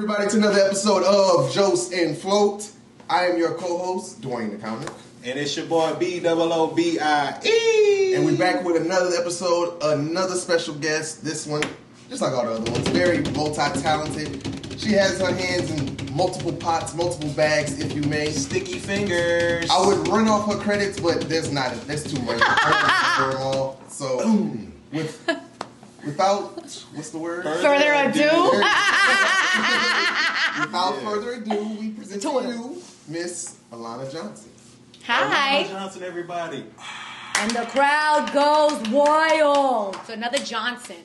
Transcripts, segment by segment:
everybody to another episode of Joce and Float. I am your co-host, DwayneTheComic. And it's your boy BOOBIE. And we're back with another episode, another special guest. This one, just like all the other ones, very multi-talented. She has her hands in multiple pots, multiple bags, if you may. Sticky fingers. I would run off her credits, but there's too much for them all. So, without, what's the word? Further ado. Without further ado, we present to you Miss Alana Johnson. Hi. Alana Johnson, everybody. And the crowd goes wild. So another Johnson.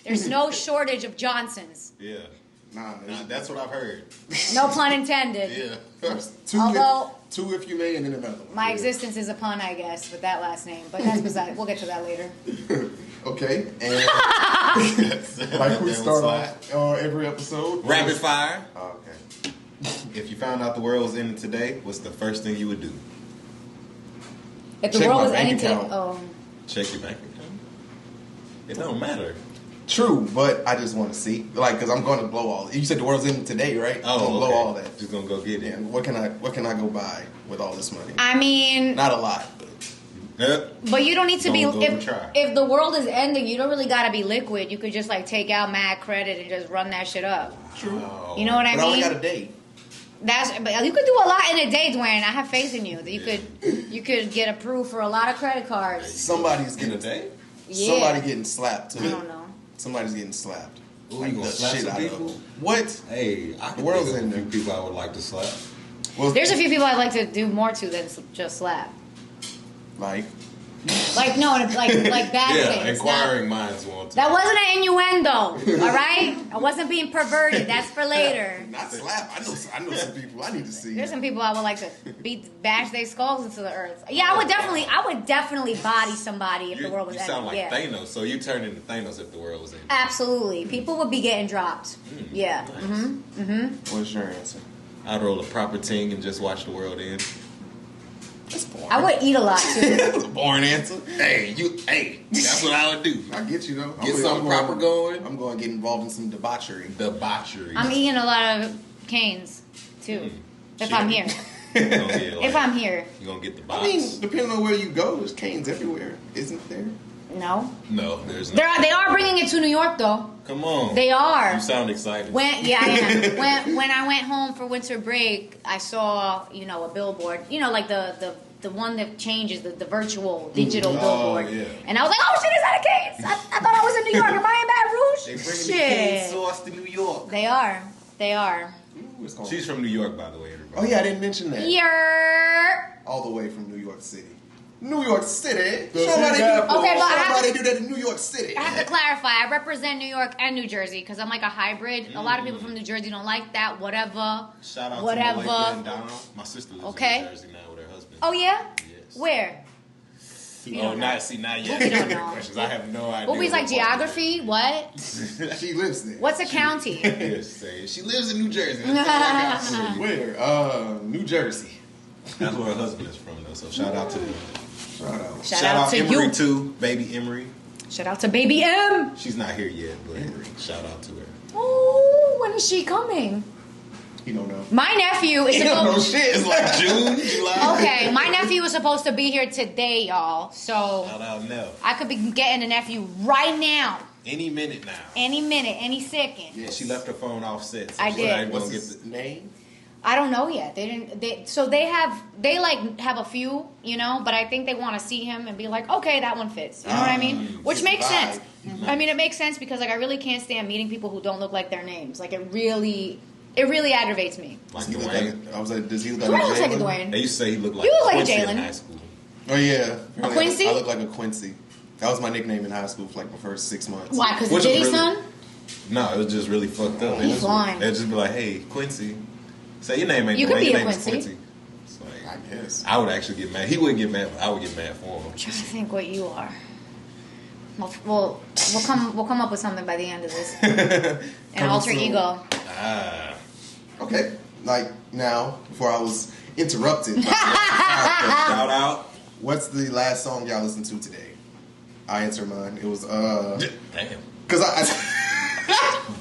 There's no shortage of Johnsons. Yeah. Nah, that's what I've heard. No pun intended. Yeah. Two if you may, and then another one. My existence is a pun, I guess, with that last name. But that's beside. We'll get to that later. Okay. And like we start off every episode. Rapid fire. Oh, okay. If you found out the world was ending today, what's the first thing you would do? If the Check world my was bank ending account. Check your bank account. It don't matter. True, but I just want to see, because I'm going to blow all. You said the world's ending today, right? Oh, I'm gonna blow all that. Just gonna go get it. And what can I go buy with all this money? I mean, not a lot, but. But you don't need to Don't be. go try. If the world is ending, you don't really gotta be liquid. You could just take out mad credit and just run that shit up. True. Oh. You know what I mean? But I only got a day. But you could do a lot in a day, Dwayne. I have faith in you. That you could get approved for a lot of credit cards. Somebody's getting a day. Yeah. Somebody getting slapped too. I don't know. Somebody's getting slapped. Ooh, Like you gonna the slap shit some out people? of them. What? Hey, I The can world's think of a ending. few people I would like to slap. Well, There's a few people I'd like to do more to than just slap. like Like bad Yeah, things. inquiring minds want to. That wasn't an innuendo, all right? I wasn't being perverted. That's for later. not slap. I know some people I need to see. There's some people I would like to bash their skulls into the earth. Yeah, I would definitely body somebody if the world was You ending. sound like Yeah. Thanos, so you turn into Thanos if the world was ending. Absolutely. People would be getting dropped. Yeah. Nice. What's your answer? I'd roll a proper ting and just watch the world end. That's boring. I would eat a lot too. That's a boring answer. Hey, that's what I would do. I get you though. Get something proper going. I'm going to get involved in some debauchery. I'm eating a lot of canes too. If I'm here. If I'm here. You're going to get the box. I mean, depending on where you go, there's canes everywhere, isn't there? No. No, there's not. They are bringing it to New York though. Come on. They are. You sound excited. I am. When I went home for winter break, I saw, a billboard, like the one that changes, the virtual digital billboard. Yeah. And I was like, oh shit, is that a Cane's? I thought I was in New York. Am I in Baton Rouge? They bringing the cane sauce to New York. They are. Ooh, it's She's from New York, by the way, everybody. Oh yeah, I didn't mention that. Yer. All the way from New York City. New York City. The Somebody Big Apple. Okay, but somebody do that in New York City. I have to clarify. I represent New York and New Jersey because I'm like a hybrid. A lot of people from New Jersey don't like that. Whatever. Shout out Whatever. to Malika and Donald. My sister lives in New Jersey now with her husband. Oh yeah. Yes. Where? Oh, not yet. We don't know. Questions. I have no idea. Booby's like geography. What? She lives there. What's a county? Yes, she lives in New Jersey. That's all I got for you. Where? New Jersey. That's where her husband is from, though. So shout out to them. Shout out. Shout out to Emery you. too, baby Emery. Shout out to baby M. She's not here yet, but shout out to her. Oh, when is she coming? You don't know. My nephew is You don't know supposed. shit. It's like June, July. Okay, my nephew was supposed to be here today, y'all. So Shout out now. I could be getting a nephew right now, Any minute now. any minute, any second. Yeah, she left her phone offset. So I she's did. not even What's gonna get his the name? I don't know yet. They didn't. They have a few, but I think they want to see him and be like, okay, that one fits. You know what I mean? Which it's makes the vibe. sense. I mean, it makes sense because I really can't stand meeting people who don't look like their names. Like it really aggravates me. like Does he look Dwayne. like I was like, does he look Dwayne like looks like a Jalen? Dwayne. They used to say he looked like You look like Quincy Jalen. in high school. Oh yeah. A Quincy? I look like a Quincy. That was my nickname in high school for like my first 6 months. Why? Because Which the was Diddy really- son? No, it was just really fucked up. He's lying. They'd just be like, hey, Quincy. Say your name ain't You could Dwayne, be your a name is Quincy. Quincy. It's like, I guess. I would actually get mad. He wouldn't get mad, but I would get mad for him. I'm trying to think what you are. We'll come up with something by the end of this. An alter ego. Okay. Like now, before I was interrupted. Shout out. What's the last song y'all listened to today? I answer mine. It was Damn. because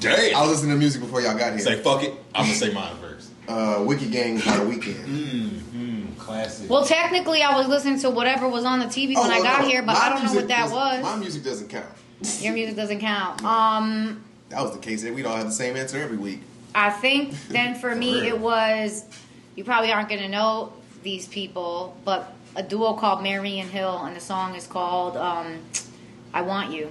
Damn. I was listening to music before y'all got here. Say fuck it. I'm gonna say mine first. Wicked Game by The Weeknd. Classic. Well, technically, I was listening to whatever was on the TV when I got here, but I don't know what that was. My music doesn't count. Your music doesn't count. That was the case. We'd all have the same answer every week. I think then for me it was, you probably aren't going to know these people, but a duo called Mary and Hill, and the song is called I Want You.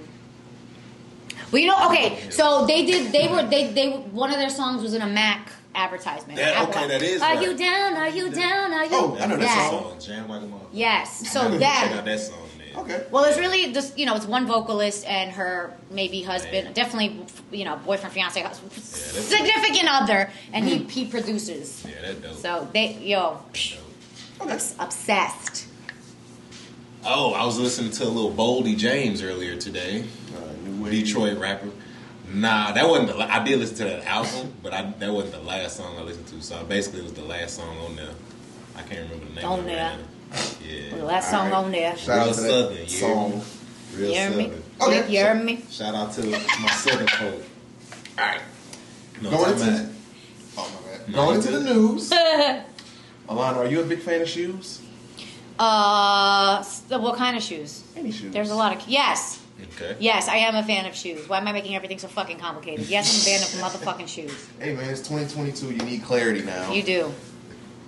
Well, you know, okay, so one of their songs was in a Mac advertisement. That is Are right. you down? Are you down? Are you? Oh, I know that song. Jam like a mother. Yes. So Check that. out that song, man. Okay. Well, it's really just, you know, it's one vocalist and her maybe husband, definitely, you know, boyfriend, fiance, significant other, and he produces. Yeah, that's dope. So obsessed. Oh, I was listening to a little Boldy James earlier today. Detroit rapper. Nah, that wasn't I did listen to that album, but that wasn't the last song I listened to. So basically, it was the last song on there. I can't remember the name On of it. there. Yeah. The last song on there. Shout out Real to Southern, that yeah. song. Real You hear me? Southern. Okay. You hear me? Shout out to my Southern folk. All right. No, Going time into out. my bad. No, Going you into the news. Alana, are you a big fan of shoes? What kind of shoes? Any shoes? There's a lot of yes. Okay. Yes, I am a fan of shoes. Why am I making everything so fucking complicated? Yes, I'm a fan of motherfucking shoes. Hey man, it's 2022. You need clarity now. You do.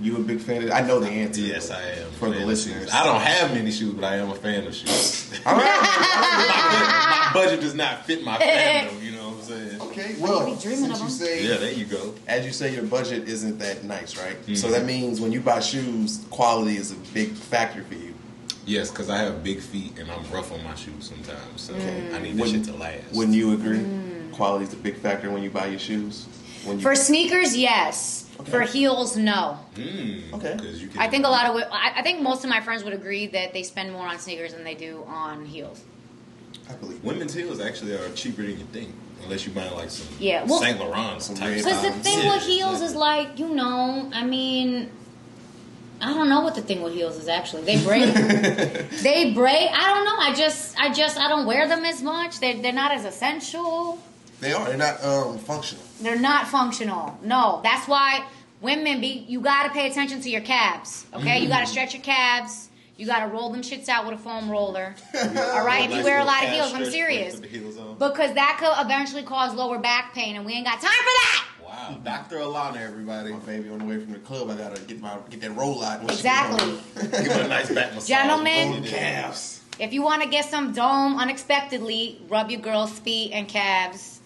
You a big fan of? I know the answer. Yes, I am. For the listeners. I don't have many shoes, but I am a fan of shoes. All right. my budget does not fit my fandom. You know what I'm saying? Okay. Well, be dreaming since of you them. say, Yeah, there you go. as you say, your budget isn't that nice, right? Mm-hmm. So that means when you buy shoes, quality is a big factor for you. Yes, because I have big feet and I'm rough on my shoes sometimes, so I need this shit to last. Wouldn't you agree? Quality is a big factor when you buy your shoes. When you, For sneakers, yes. Okay. For heels, no. Okay. 'Cause you can, I think I think most of my friends would agree that they spend more on sneakers than they do on heels. I believe women's heels actually are cheaper than you think, unless you buy like some Yeah, Saint Laurent some type red stuff. Because the thing Yeah, with heels exactly. is like, you know, I mean, I don't know what the thing with heels is actually. They break. They break. I don't know. I don't wear them as much. They're not as essential. they are. They're not functional. They're not functional. No, that's why women you gotta pay attention to your calves. Okay, you gotta stretch your calves. You gotta roll them shits out with a foam roller. All right, if you wear a lot of heels, I'm serious, because that could eventually cause lower back pain, and we ain't got time for that. Wow, Dr. Alana, everybody. My baby on the way from the club, I gotta get that roll out. when she Exactly. get home. Give her a nice back massage. Gentlemen. Oh, calves. If you want to get some dome unexpectedly, rub your girl's feet and calves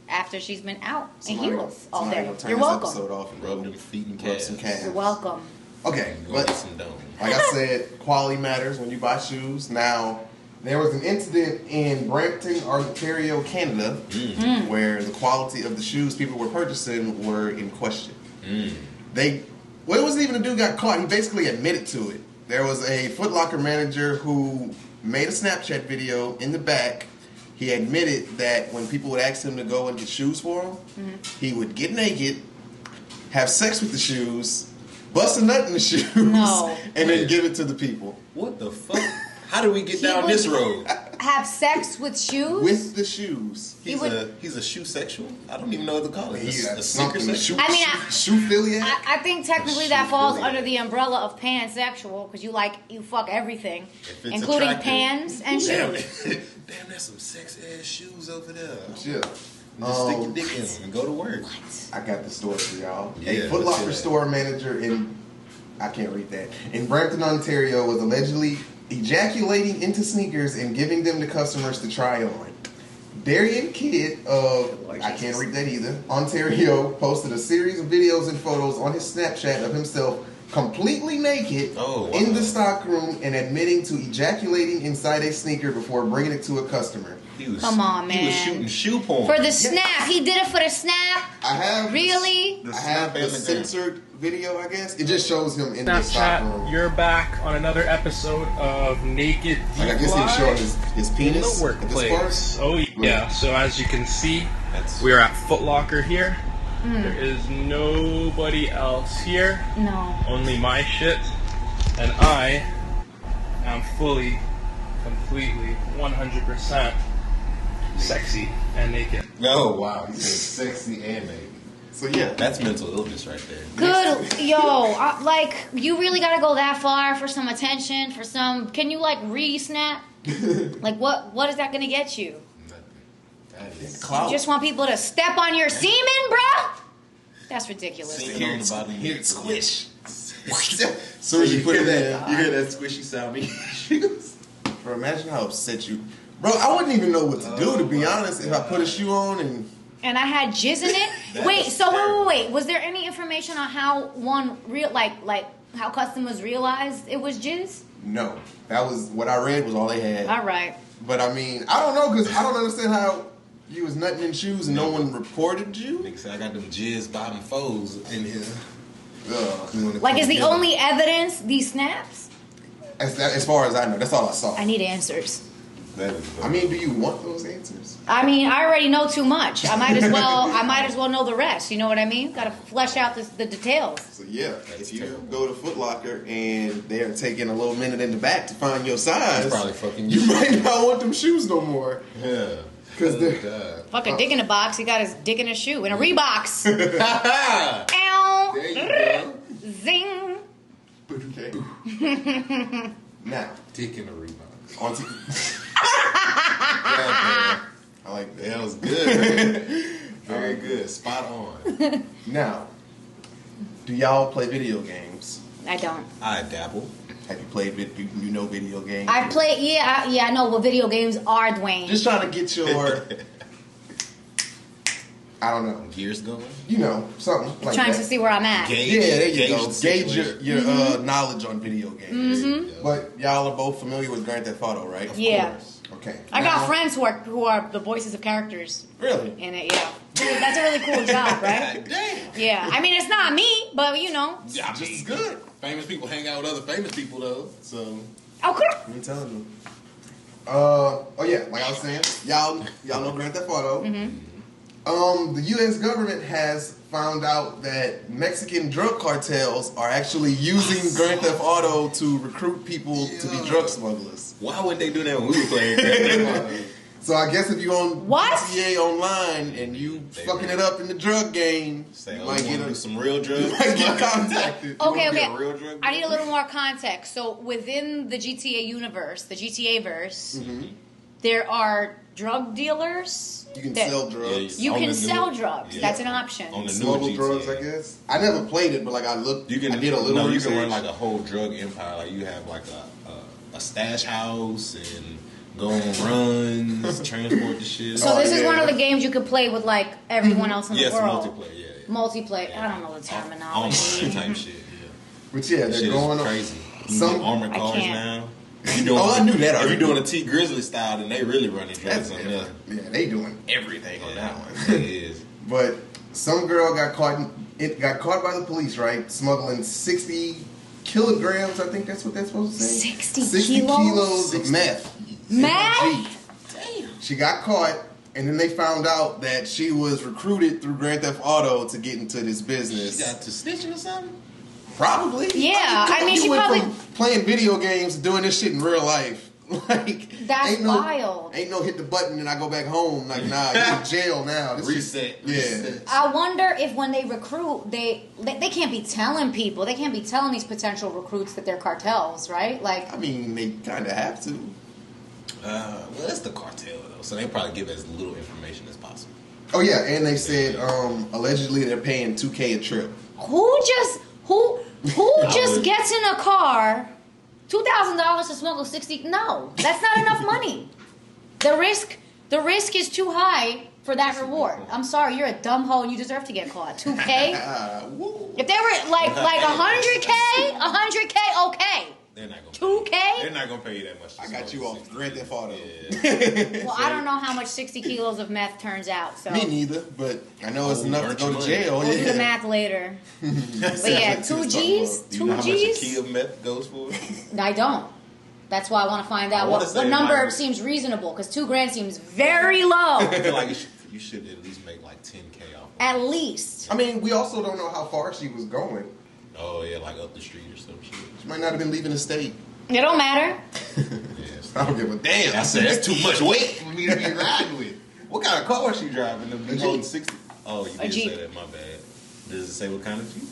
after she's been out in heels all Somebody day. gonna turn You're this welcome. episode off and Rub them feet and rub calves. some calves. You're welcome. Okay, Go get but some dome. like I said, quality matters when you buy shoes. Now, there was an incident in Brampton, Ontario, Canada, where the quality of the shoes people were purchasing were in question. It wasn't even a dude got caught. He basically admitted to it. There was a Foot Locker manager who made a Snapchat video in the back. He admitted that when people would ask him to go and get shoes for him, he would get naked, have sex with the shoes, bust a nut in the shoes, No. and then give it to the people. What the fuck? How do we get He down would- this road? Have sex with shoes? With the shoes. He would- He's a shoe sexual? I don't even know what to call it. He got A sneaker something. sexual? I mean, shoe philiac? I think technically that falls under the umbrella of pansexual, because you fuck everything, If it's including attractive. pans and Damn, shoes. damn, that's some sex ass shoes over there. Yeah. Just stick your dick in them and go to work. I got the story for y'all. Yeah, A Foot let's Locker hear that. store manager I can't read that, in Brampton, Ontario was allegedly ejaculating into sneakers and giving them to customers to try on. Darian Kidd of, I can't read that either, Ontario, posted a series of videos and photos on his Snapchat of himself completely naked in the stockroom and admitting to ejaculating inside a sneaker before bringing it to a customer. Come on, man. He was shooting shoe porn. For the snap. He did it for the snap? I have Really? I have the censored video, I guess. It just shows him in the Snapchat, stockroom. you're back on another episode of Naked Like, I Deep guess he was Live showing his in penis the at this workplace. part. Oh yeah. So as you can see, we are at Foot Locker here. There is nobody else here. No. Only my shit, and I am fully, completely, 100% sexy. and naked. Oh wow, he said sexy and naked. So yeah, That's mental illness right there. Good, like you really gotta go that far for some attention, for some. Can you like re-snap? Like what is that gonna get you? That is clout. You just want people to step on your semen, bro? That's ridiculous. Hear it, Hear it squish. So you put it in, you hear that squishy sound. Bro, imagine how upset you. Bro, I wouldn't even know what to do, to be honest, if I put a shoe on and I had jizz in it. Wait. Was there any information on how one like how customers realized it was jizz? No, that was what I read was all they had. All right. But I mean, I don't know because I don't understand how you was nutting in shoes and no one reported you. Nigga said I got them jizz bottom foes in here. Like, is the only evidence these snaps? As far as I know, that's all I saw. I need answers. I mean, do you want those answers? I mean, I already know too much. I might as well know the rest. You know what I mean? Got to flesh out the details. So yeah, if you go to Foot Locker and they're taking a little minute in the back to find your size, That's probably fucking you might not want them shoes no more. Yeah. Because Fucking dick in a box. He got his dick in a shoe. In a Reeboks. Ow. There you go. Zing. Okay. Now, Dick in a Reebok. on to... I like that. That was good. Very good. Spot on. Now, do y'all play video games? I don't. I dabble. Have you played you know video games? I play. I know what video games are, Dwayne. Just trying to get your... I don't know. Gears going? You know, something like trying that. to see where I'm at. Yeah, there you go. the Gauge your situation. knowledge on video games. Mm-hmm. But y'all are both familiar with Grand Theft Auto, right? Yeah. Okay. I got friends who are the voices of characters Really? in it. Yeah, that's a really cool job, right? Damn. Yeah, I mean it's not me, but you know. Yeah, I mean, Just as good. Famous people hang out with other famous people, though. So, Okay. I'm telling you. Oh yeah, like I was saying, y'all know Grand Theft Auto. Mm-hmm. The U.S. government has found out that Mexican drug cartels are actually using Grand Theft Auto to recruit people to be drug smugglers. why would they do that when we were playing Grand Theft Auto? So I guess if you on What? GTA online and you fucking it up in the drug game, Say, you oh, might you want get to do some real drugs? might get contacted. Okay, wanna be okay. a real drug I need a dealer? little more context. So within the GTA universe, the GTA verse, there are drug dealers. You can that- sell drugs. You On can the new- sell drugs. yeah. That's an option. On the new Smuggle GTA. drugs, I guess. I never played it, but like I looked. You can I did a little no, you research. can run like a whole drug empire. Like you have like a stash house and go on runs, transport the shit. So this is yeah. one of the games you could play with like everyone else in the yes, world. multiplayer. Yeah, yeah. Multiplayer. I don't know the terminology. Online type shit. Yeah, But yeah, that they're shit going is on. crazy. You Some- can get armored I cars can't. now. If you doing, Oh, I knew that If already. you're doing a T Grizzly style, then they really running drugs That's on there. yeah, they doing everything on that It one. is. But some girl got caught. It got caught by the police, right? Smuggling 60 kilograms. I think that's what they're supposed to say. 60 kilos? kilos of meth. Meth? Damn. She got caught, and then they found out that she was recruited through Grand Theft Auto to get into this business. You got to snitching or something? Probably. Yeah, come I on, mean, you she went probably- from playing video games to doing this shit in real life. Like That's ain't no, wild. Ain't no hit the button and I go back home. Like nah, you're in jail now. This Reset. shit- Reset. I wonder if when they recruit, they can't be telling people. They can't be telling these potential recruits that they're cartels, right? Like, I mean, they kind of have to. Well, it's the cartel though, so they probably give as little information as possible. Oh yeah, and they said allegedly they're paying $2,000 a trip. who just gets in a car, $2,000 to smuggle 60? No, that's not enough money. The risk is too high for that reward. I'm sorry, you're a dumb hoe and you deserve to get caught. $2,000? Woo. If they were like $100K, okay. They're not gonna. $2K? They're not gonna pay you that much. to I got smoke you off 60. Grand Theft Auto. Yeah. Well, I don't know how much 60 kilos of meth turns out. So Me neither, but I know it's Oh, enough to earned go your to money. jail. we'll do the Yeah. math later. But yeah, That's two what G's, Do you know two how much a key G's. of meth goes for? I don't. That's why I want to find out I wanna what say number like- seems reasonable. Because $2,000 seems very low, I feel like you should at least make like 10K off. at least. I mean, we also don't know how far she was going. Oh yeah, like up the street or some shit. She might not have been leaving the state. It don't matter. Yes. I don't give a damn. I said that's too much weight for me to be riding with. What kind of car was she driving? The Jeep. 60. Oh, you A did Jeep. say that. My bad. Does it say what kind of Jeep?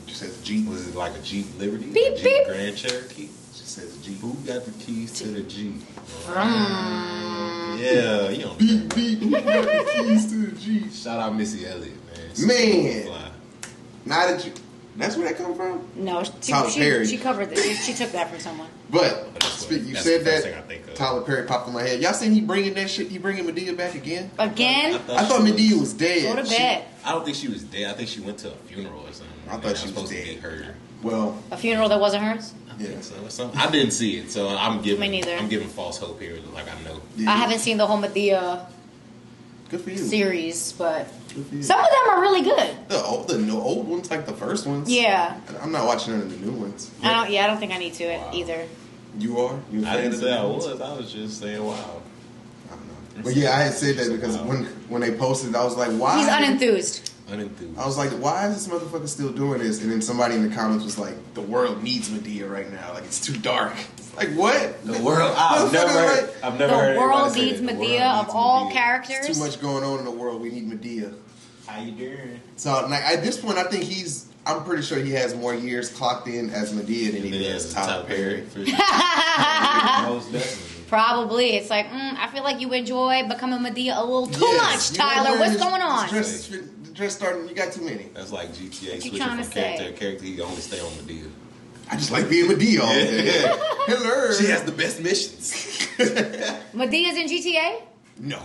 She says Jeep. Was it like a Jeep Liberty? Beep, a Jeep beep. Grand Cherokee? She says Jeep. Who got the keys to the Jeep? Mm. Yeah, you know. Beep, beep. Who got the keys to the Jeep? Shout out Missy Elliott, man. Man. Fly. Now that you... That's where that come from? No, Tyler Perry. she covered this. She took that from someone. But That's you that's said the first thing I that. think of. Tyler Perry popped in my head. Y'all seen he bringing that shit? He bringing Medea back again? Again? I thought Medea was dead. Go to bed. I don't think she was dead. I think she went to a funeral or something. I thought she was supposed dead. to be her. Well, A funeral that wasn't hers? I think so. Or something. I didn't see it, so I'm giving. Me neither. I'm giving false hope here, like I know. yeah. I haven't seen the whole Medea Good for you. series, but Good for you. some of them are really good. The old ones, like the first ones. Yeah. I'm not watching none of the new ones. I don't think I need to either. You are? You a I fan didn't of the say I new ones? was. I was just saying, wow. I don't know. But yeah, I had said that because when they posted it, I was like, why? He's unenthused. Unenthused. I was like, why is this motherfucker still doing this? And then somebody in the comments was like, the world needs Medea right now. Like, it's too dark. It's like, what? The world. I've never heard. I've never heard The world anybody say needs that. The Medea world of needs all Medea. characters. There's too much going on in the world. We need Medea. How you doing? So, like, at this point, I think I'm pretty sure he has more years clocked in as Medea than he does Tyler Perry. For sure. Most definitely. Probably. It's like, I feel like you enjoy becoming Medea a little too much, you Tyler. know, What's his- going on? The dress starting, you got too many. That's like GTA What you switching trying from to character say? to character. He can only stay on Medea. I just like being Medea all day. Hello. She has the best missions. Medea's in GTA? No,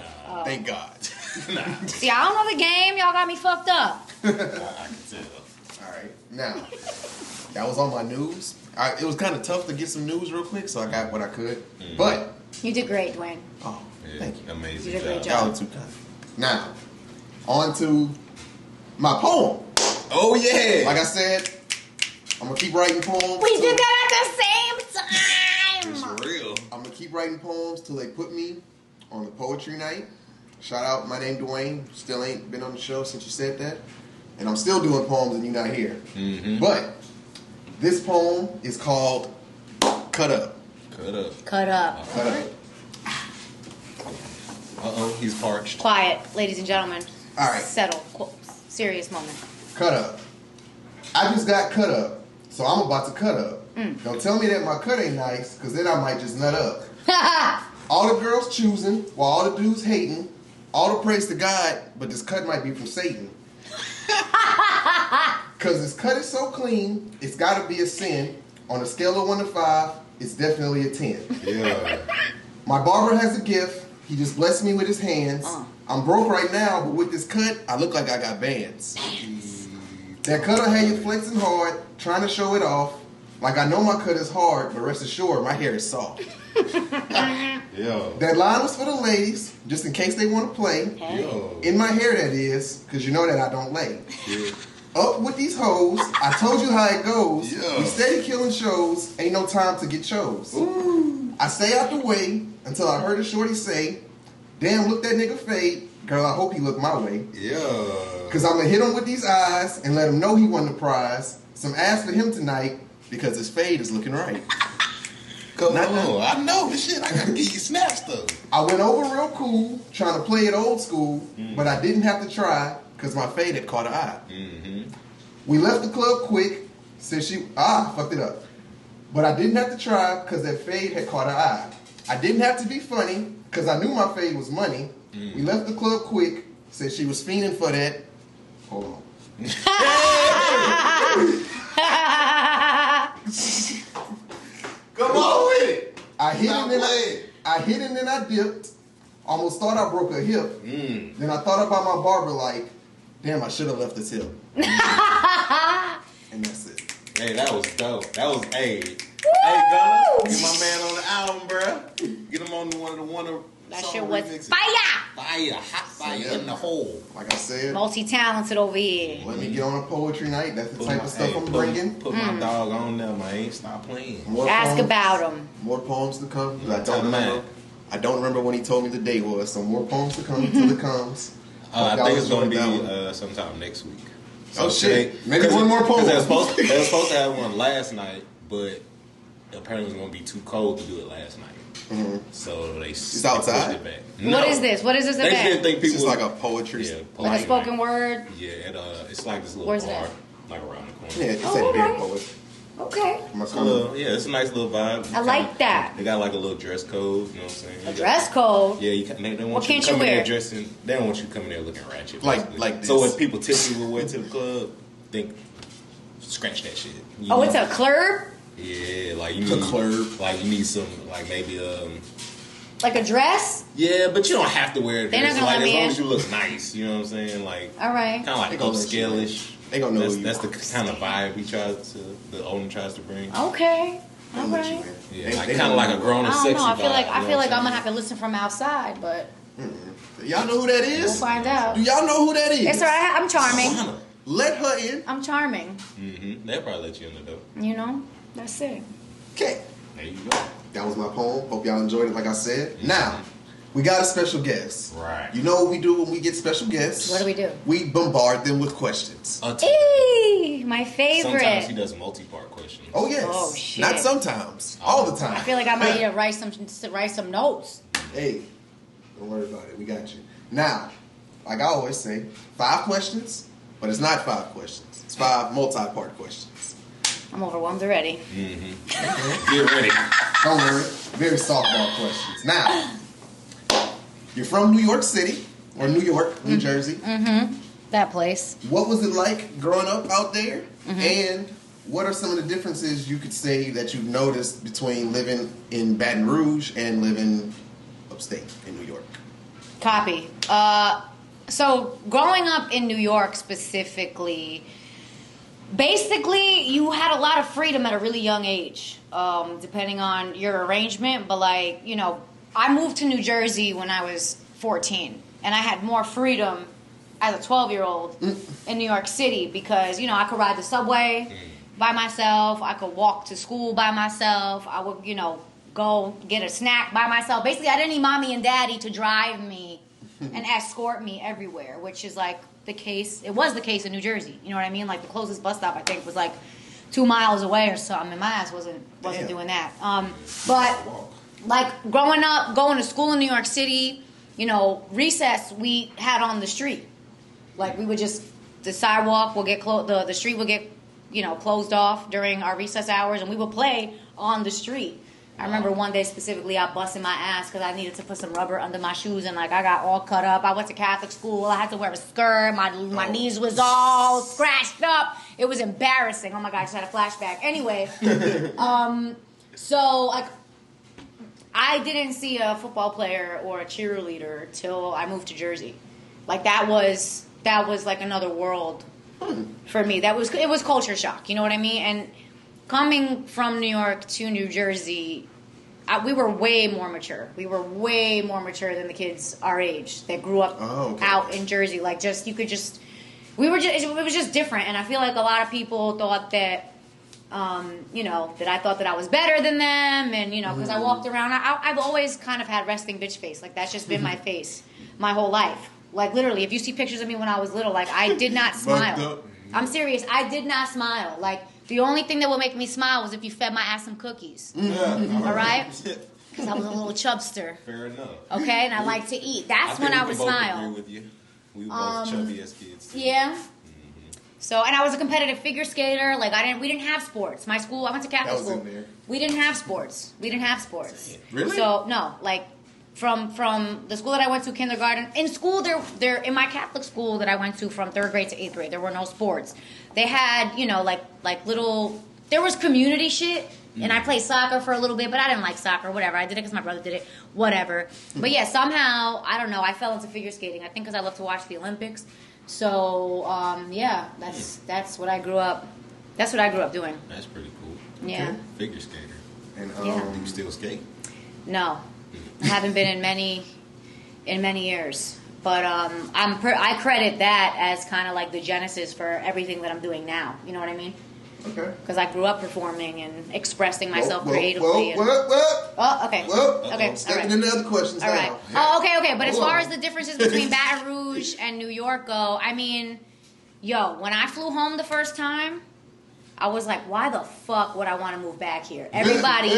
thank God. Nah, See, I don't know the game. Y'all got me fucked up. I can tell. All right, now that was all my news. It was kind of tough to get some news real quick, so I got what I could. But You did great, Dwayne. oh, Yeah, thank you. amazing You did a great job. job. Y'all are too kind. Now, on to my poem. Oh yeah. Like I said, I'm gonna keep writing poems. We till- did that at the same It's time. real. I'm gonna keep writing poems till they put me on the poetry night. Shout out, my name Dwayne. Still ain't been on the show since you said that, and I'm still doing poems and you're not here. Mm-hmm. But this poem is called "Cut Up." Cut up. Cut up. Cut up. Uh-oh, he's parched. Quiet, ladies and gentlemen. All right. Settle. Serious moment. Cut up. I just got cut up, so I'm about to cut up. Don't tell me that my cut ain't nice, because then I might just nut up. All the girls choosing, while all the dudes hating. All the praise to God, but this cut might be from Satan. Because this cut is so clean, it's got to be a sin. On a scale of 1 to 5, it's definitely a 10. Yeah. My barber has a gift. He just blessed me with his hands. I'm broke right now, but with this cut, I look like I got bands. That cut'll have you flexing hard, trying to show it off. Like I know my cut is hard, but rest assured, my hair is soft. Yo. That line was for the ladies, just in case they want to play. Yo. In my hair, that is, because you know that I don't lay. Yeah. Up with these hoes, I told you how it goes. Yeah. We steady killing shows, ain't no time to get chose. Ooh. I stay out the way until I heard a shorty say, damn, look that nigga fade. Girl, I hope he look my way. Yeah. Because I'm going to hit him with these eyes and let him know he won the prize. Some ass for him tonight because his fade is looking right. Come on. I know this shit. I gotta get you snaps though. I went over real cool, trying to play it old school, but I didn't have to try because my fade had caught her eye. Mm-hmm. We left the club quick, said fucked it up. But I didn't have to try because that fade had caught her eye. I didn't have to be funny because I knew my fade was money. We left the club quick, said she was fiending for that. Hold on. Come on with it. I hit Stop him and playing. I hit him and I dipped. Almost thought I broke a hip. Then I thought about my barber like, damn, I should have left the tip. And that's it. Hey, that was dope. That was Hey, Gunna, get my man on the album, bruh. Get him on one of That song shit was remixes. fire. Fire, hot fire Yeah. in the hole. Like I said, Multi-talented over here. let me get on a poetry night. That's the Put type my- of stuff hey, I'm put- bringing. Put my dog on there, man. Stop playing. More Ask poems, about them. More poems to come. 'Cause I Tell don't the remember. man. I don't remember when he told me the date was. So more poems to come until it comes. I think it's going to That one. be sometime next week. Oh, shit. Maybe 'cause one more poem. They were supposed to have one last night, but apparently it was going to be too cold to do it last night. Mm-hmm. So they outside? pushed it back. No. What is this? What is this event? They didn't think people. It's just like a poetry. Yeah, like a spoken word. Yeah, it's like this little Where's bar, that? like around the corner. Yeah, it's a beer poet. Okay. It's a nice little vibe. I like that. They got like a little dress code. You know what I'm saying? A dress code. Yeah, they want What you can't to come you in wear? there dressing. They don't want you coming there looking ratchet. Like this. So when people typically will wear to the club, scratch that shit. It's a club. Yeah, like you need some, like maybe like a dress. Yeah, but you don't have to wear it. They're not gonna let me as long in. as you look nice, you know what I'm saying? Like, all right, kind of like upscale-ish. They gonna know that's the kind of vibe the owner tries to bring. Okay, all right. Yeah, kind of like a grown and sexy. I feel like I'm gonna have to listen from outside, but y'all know who that is? We'll find out. Do y'all know who that is? It's alright. I'm charming. Alana, let her in. I'm charming. Mm-hmm. They'll probably let you in the door. You know, that's it. Okay. There you go. That was my poem. Hope y'all enjoyed it. Like I said. Now. We got a special guest. Right. You know what we do when we get special guests? What do? We bombard them with questions. Eee, my favorite. Sometimes he does multi-part questions. Oh, yes. Oh, shit. Not sometimes. All the time. I feel like I might need to write some notes. Hey, don't worry about it. We got you. Now, like I always say, 5 questions, but it's not 5 questions. It's 5 multi-part questions. I'm overwhelmed already. Mm-hmm. Get ready. Don't worry. Very softball questions. Now, you're from New York City, or New York, New Jersey. Mm-hmm. That place. What was it like growing up out there? Mm-hmm. And what are some of the differences you could say that you've noticed between living in Baton Rouge and living upstate in New York? Copy. So growing up in New York specifically, basically you had a lot of freedom at a really young age, depending on your arrangement. But like, you know, I moved to New Jersey when I was 14, and I had more freedom as a 12-year-old in New York City because, you know, I could ride the subway by myself. I could walk to school by myself. I would, you know, go get a snack by myself. Basically, I didn't need mommy and daddy to drive me and escort me everywhere, which is like the case. It was the case in New Jersey. You know what I mean? Like the closest bus stop, I think, was like 2 miles away or something. And my ass wasn't doing that. But like growing up, going to school in New York City, you know, recess we had on the street. Like we would just, the sidewalk will get closed, the street would get, you know, closed off during our recess hours, and we would play on the street. I remember one day specifically, I busted my ass because I needed to put some rubber under my shoes, and like I got all cut up. I went to Catholic school. I had to wear a skirt. My knees was all scratched up. It was embarrassing. Oh my God, I just had a flashback. Anyway, so like I didn't see a football player or a cheerleader till I moved to Jersey. Like that was like another world for me. It was culture shock. You know what I mean? And coming from New York to New Jersey, we were way more mature. We were way more mature than the kids our age that grew up out in Jersey. Like it was just different. And I feel like a lot of people thought that, you know, that I thought that I was better than them. And, you know, because I walked around, I've always kind of had resting bitch face. Like that's just been my face my whole life. Like literally, if you see pictures of me when I was little, like I did not smile. I'm serious. I did not smile. Like, the only thing that would make me smile was if you fed my ass some cookies. All right? Because I was a little chubster. Fair enough. Okay? And I like to eat. That's when I would smile. I agree with you. We were both chubby as kids. Too. Yeah. So, and I was a competitive figure skater. Like, we didn't have sports. My school, I went to Catholic school. We didn't have sports. Really? So, no. Like, from the school that I went to, kindergarten, in school, there in my Catholic school that I went to from 3rd grade to 8th grade, there were no sports. They had, you know, like little, there was community shit, and I played soccer for a little bit, but I didn't like soccer, whatever. I did it because my brother did it, whatever. But yeah, somehow, I don't know, I fell into figure skating. I think because I love to watch the Olympics. So, yeah, that's what I grew up, doing. That's pretty cool. Yeah. Okay. Figure skater. And do you still skate? No. I haven't been in many years, but I credit that as kind of like the genesis for everything that I'm doing now. You know what I mean? Okay. Because I grew up performing and expressing myself creatively. Oh, okay. Okay. Stepping into other questions. All right. Oh, okay. But as far as the differences between Baton Rouge and New York go, I mean, when I flew home the first time, I was like, why the fuck would I want to move back here? Everybody,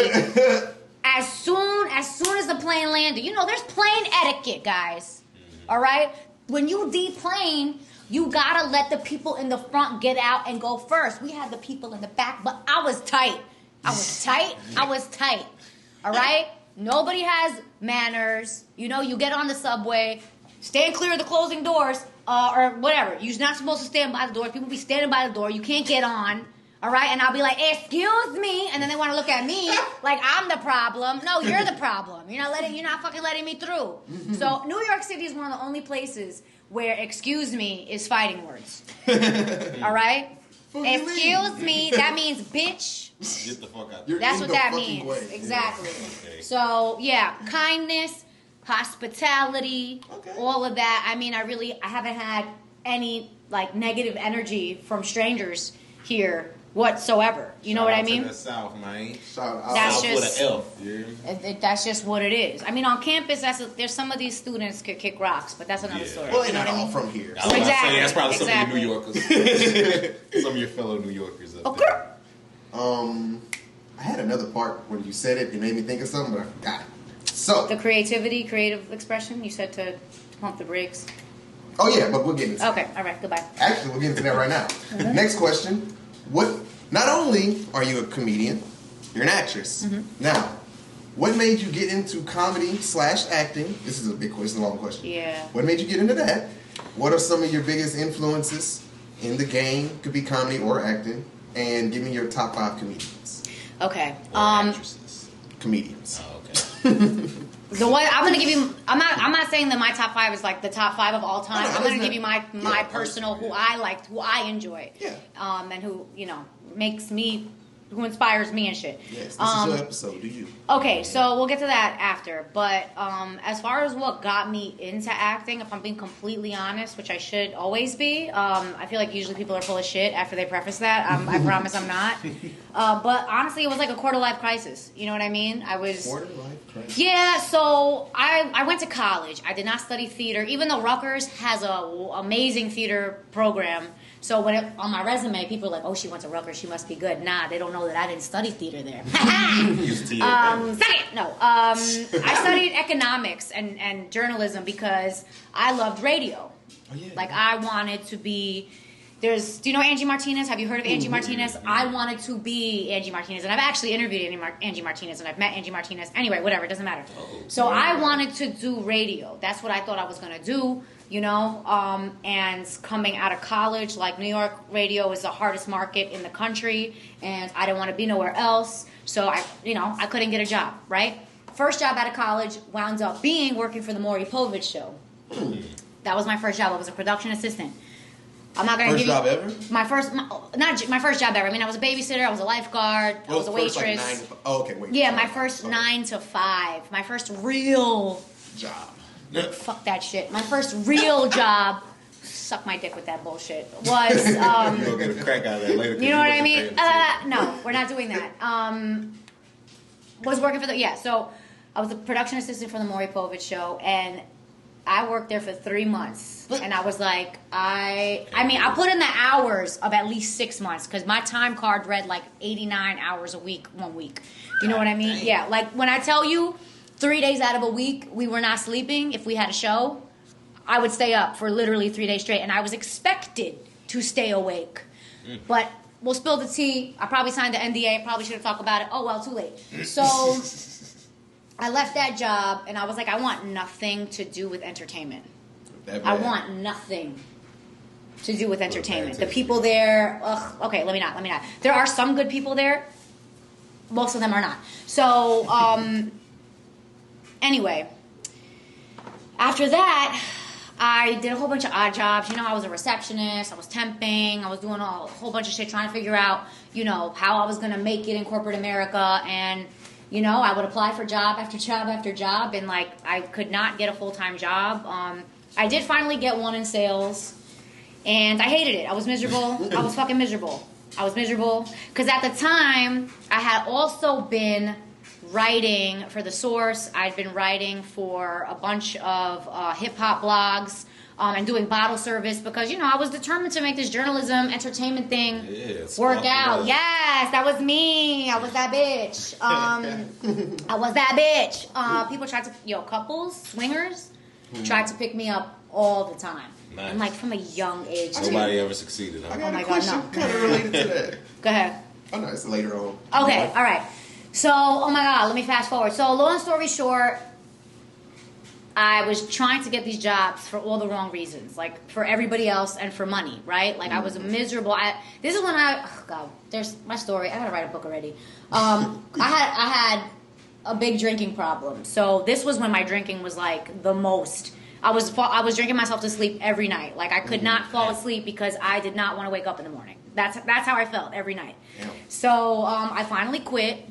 as soon as the plane landed, you know, there's plane etiquette, guys. All right? When you deplane, you gotta let the people in the front get out and go first. We had the people in the back, but I was tight. All right? Nobody has manners. You know, you get on the subway, stand clear of the closing doors, or whatever. You're not supposed to stand by the door. People be standing by the door. You can't get on. All right? And I'll be like, excuse me. And then they want to look at me like I'm the problem. No, you're the problem. You're not fucking letting me through. So New York City is one of the only places where excuse me is fighting words. All right? Excuse me, that means bitch. Get the fuck out. That's what that means. Way. Exactly. Okay. So, yeah, kindness, hospitality, all of that. I mean, I haven't had any, like, negative energy from strangers here whatsoever. You know what I mean? To the South, man. That's South just with an F. Yeah. That's just what it is. I mean, on campus, there's some of these students could kick rocks, but that's another story. Well, they're not all from here. So. Exactly. That's probably some of your New Yorkers. Some of your fellow New Yorkers up there. I had another part when you said it. It made me think of something, but I forgot it. So the creative expression. You said to pump the brakes. Oh yeah, but we'll get into Okay, all right, goodbye. Actually, we'll get into that right now. Next question. Not only are you a comedian, you're an actress. Now, what made you get into comedy/acting? This is a big question, this is a long question. Yeah. What made you get into that? What are some of your biggest influences in the game? Could be comedy or acting. And give me your top 5 comedians. Okay. Actresses. Comedians. Oh, okay. The one I'm gonna give you. I'm not saying that my top 5 is like the top 5 of all time. I'm gonna give you my personal, who I liked, who I enjoy, and who who inspires me and shit. Yes, this is your episode. Do you? Okay, so we'll get to that after. But as far as what got me into acting, if I'm being completely honest, which I should always be, I feel like usually people are full of shit after they preface that. I promise I'm not. But honestly, it was like a quarter-life crisis. You know what I mean? Quarter-life crisis? Yeah, so I went to college. I did not study theater, even though Rutgers has a amazing theater program. So on my resume, people are like, oh, she went to Rutgers, she must be good. Nah, they don't know that I didn't study theater there. I studied economics and journalism because I loved radio. Oh, yeah. Like, I wanted to be... do you know Angie Martinez? Have you heard of Angie Martinez? I wanted to be Angie Martinez, and I've actually interviewed Angie Martinez, and I've met Angie Martinez. Anyway, whatever, it doesn't matter. So I wanted to do radio. That's what I thought I was going to do, you know. And coming out of college, like, New York radio is the hardest market in the country, and I didn't want to be nowhere else. So I couldn't get a job, right? First job out of college wound up being working for the Maury Povich show. That was my first job. I was a production assistant. I'm not gonna first give you job ever. Not my first job ever. I mean, I was a babysitter. I was a lifeguard. I was a waitress. Yeah, my first 9 to 5. My first real job. Fuck that shit. My first real job. Suck my dick with that bullshit. Was you'll get a crack out of that later. You know what I mean? No, we're not doing that. Was working for so I was a production assistant for the Maury Povich show, and I worked there for 3 months, and I was like, I put in the hours of at least 6 months, because my time card read like 89 hours a week, 1 week. You know what I mean? Dang. Yeah, like when I tell you 3 days out of a week we were not sleeping if we had a show, I would stay up for literally 3 days straight, and I was expected to stay awake. But we'll spill the tea. I probably signed the NDA. I probably should have talked about it. Oh, well, too late. So I left that job, and I was like, I want nothing to do with entertainment. I want nothing to do with entertainment. The people there, okay, let me not. There are some good people there. Most of them are not. So, anyway, after that, I did a whole bunch of odd jobs. You know, I was a receptionist. I was temping. I was doing a whole bunch of shit trying to figure out, you know, how I was going to make it in corporate America. And, you know, I would apply for job after job after job, and, like, I could not get a full-time job. I did finally get one in sales, and I hated it. I was miserable. I was fucking miserable. I was miserable because at the time, I had also been writing for The Source. I'd been writing for a bunch of hip-hop blogs. and doing bottle service because, I was determined to make this journalism entertainment thing work out. Yes, that was me. I was that bitch. I was that bitch. People tried to, couples, swingers, tried to pick me up all the time. Nice. And, from a young age. Nobody ever succeeded. I got a question kind of related to that. Go ahead. Oh, no, it's later on. Okay, all right. So, oh my God, let me fast forward. So, long story short, I was trying to get these jobs for all the wrong reasons, for everybody else and for money, right? I was miserable. This is when oh God, there's my story. I gotta write a book already. I had a big drinking problem. So this was when my drinking was the most. I was drinking myself to sleep every night. I could not fall asleep because I did not want to wake up in the morning. That's how I felt every night. Yeah. So I finally quit.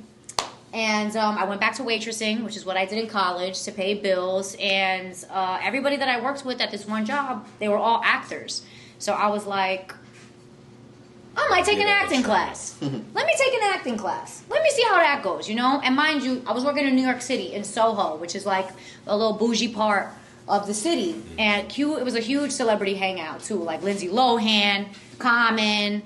And I went back to waitressing, which is what I did in college, to pay bills. And everybody that I worked with at this one job, they were all actors. So I was like, I might take an acting class. Let me take an acting class. Let me see how that goes, And mind you, I was working in New York City, in Soho, which is a little bougie part of the city. And it was a huge celebrity hangout, too. Lindsay Lohan, Common,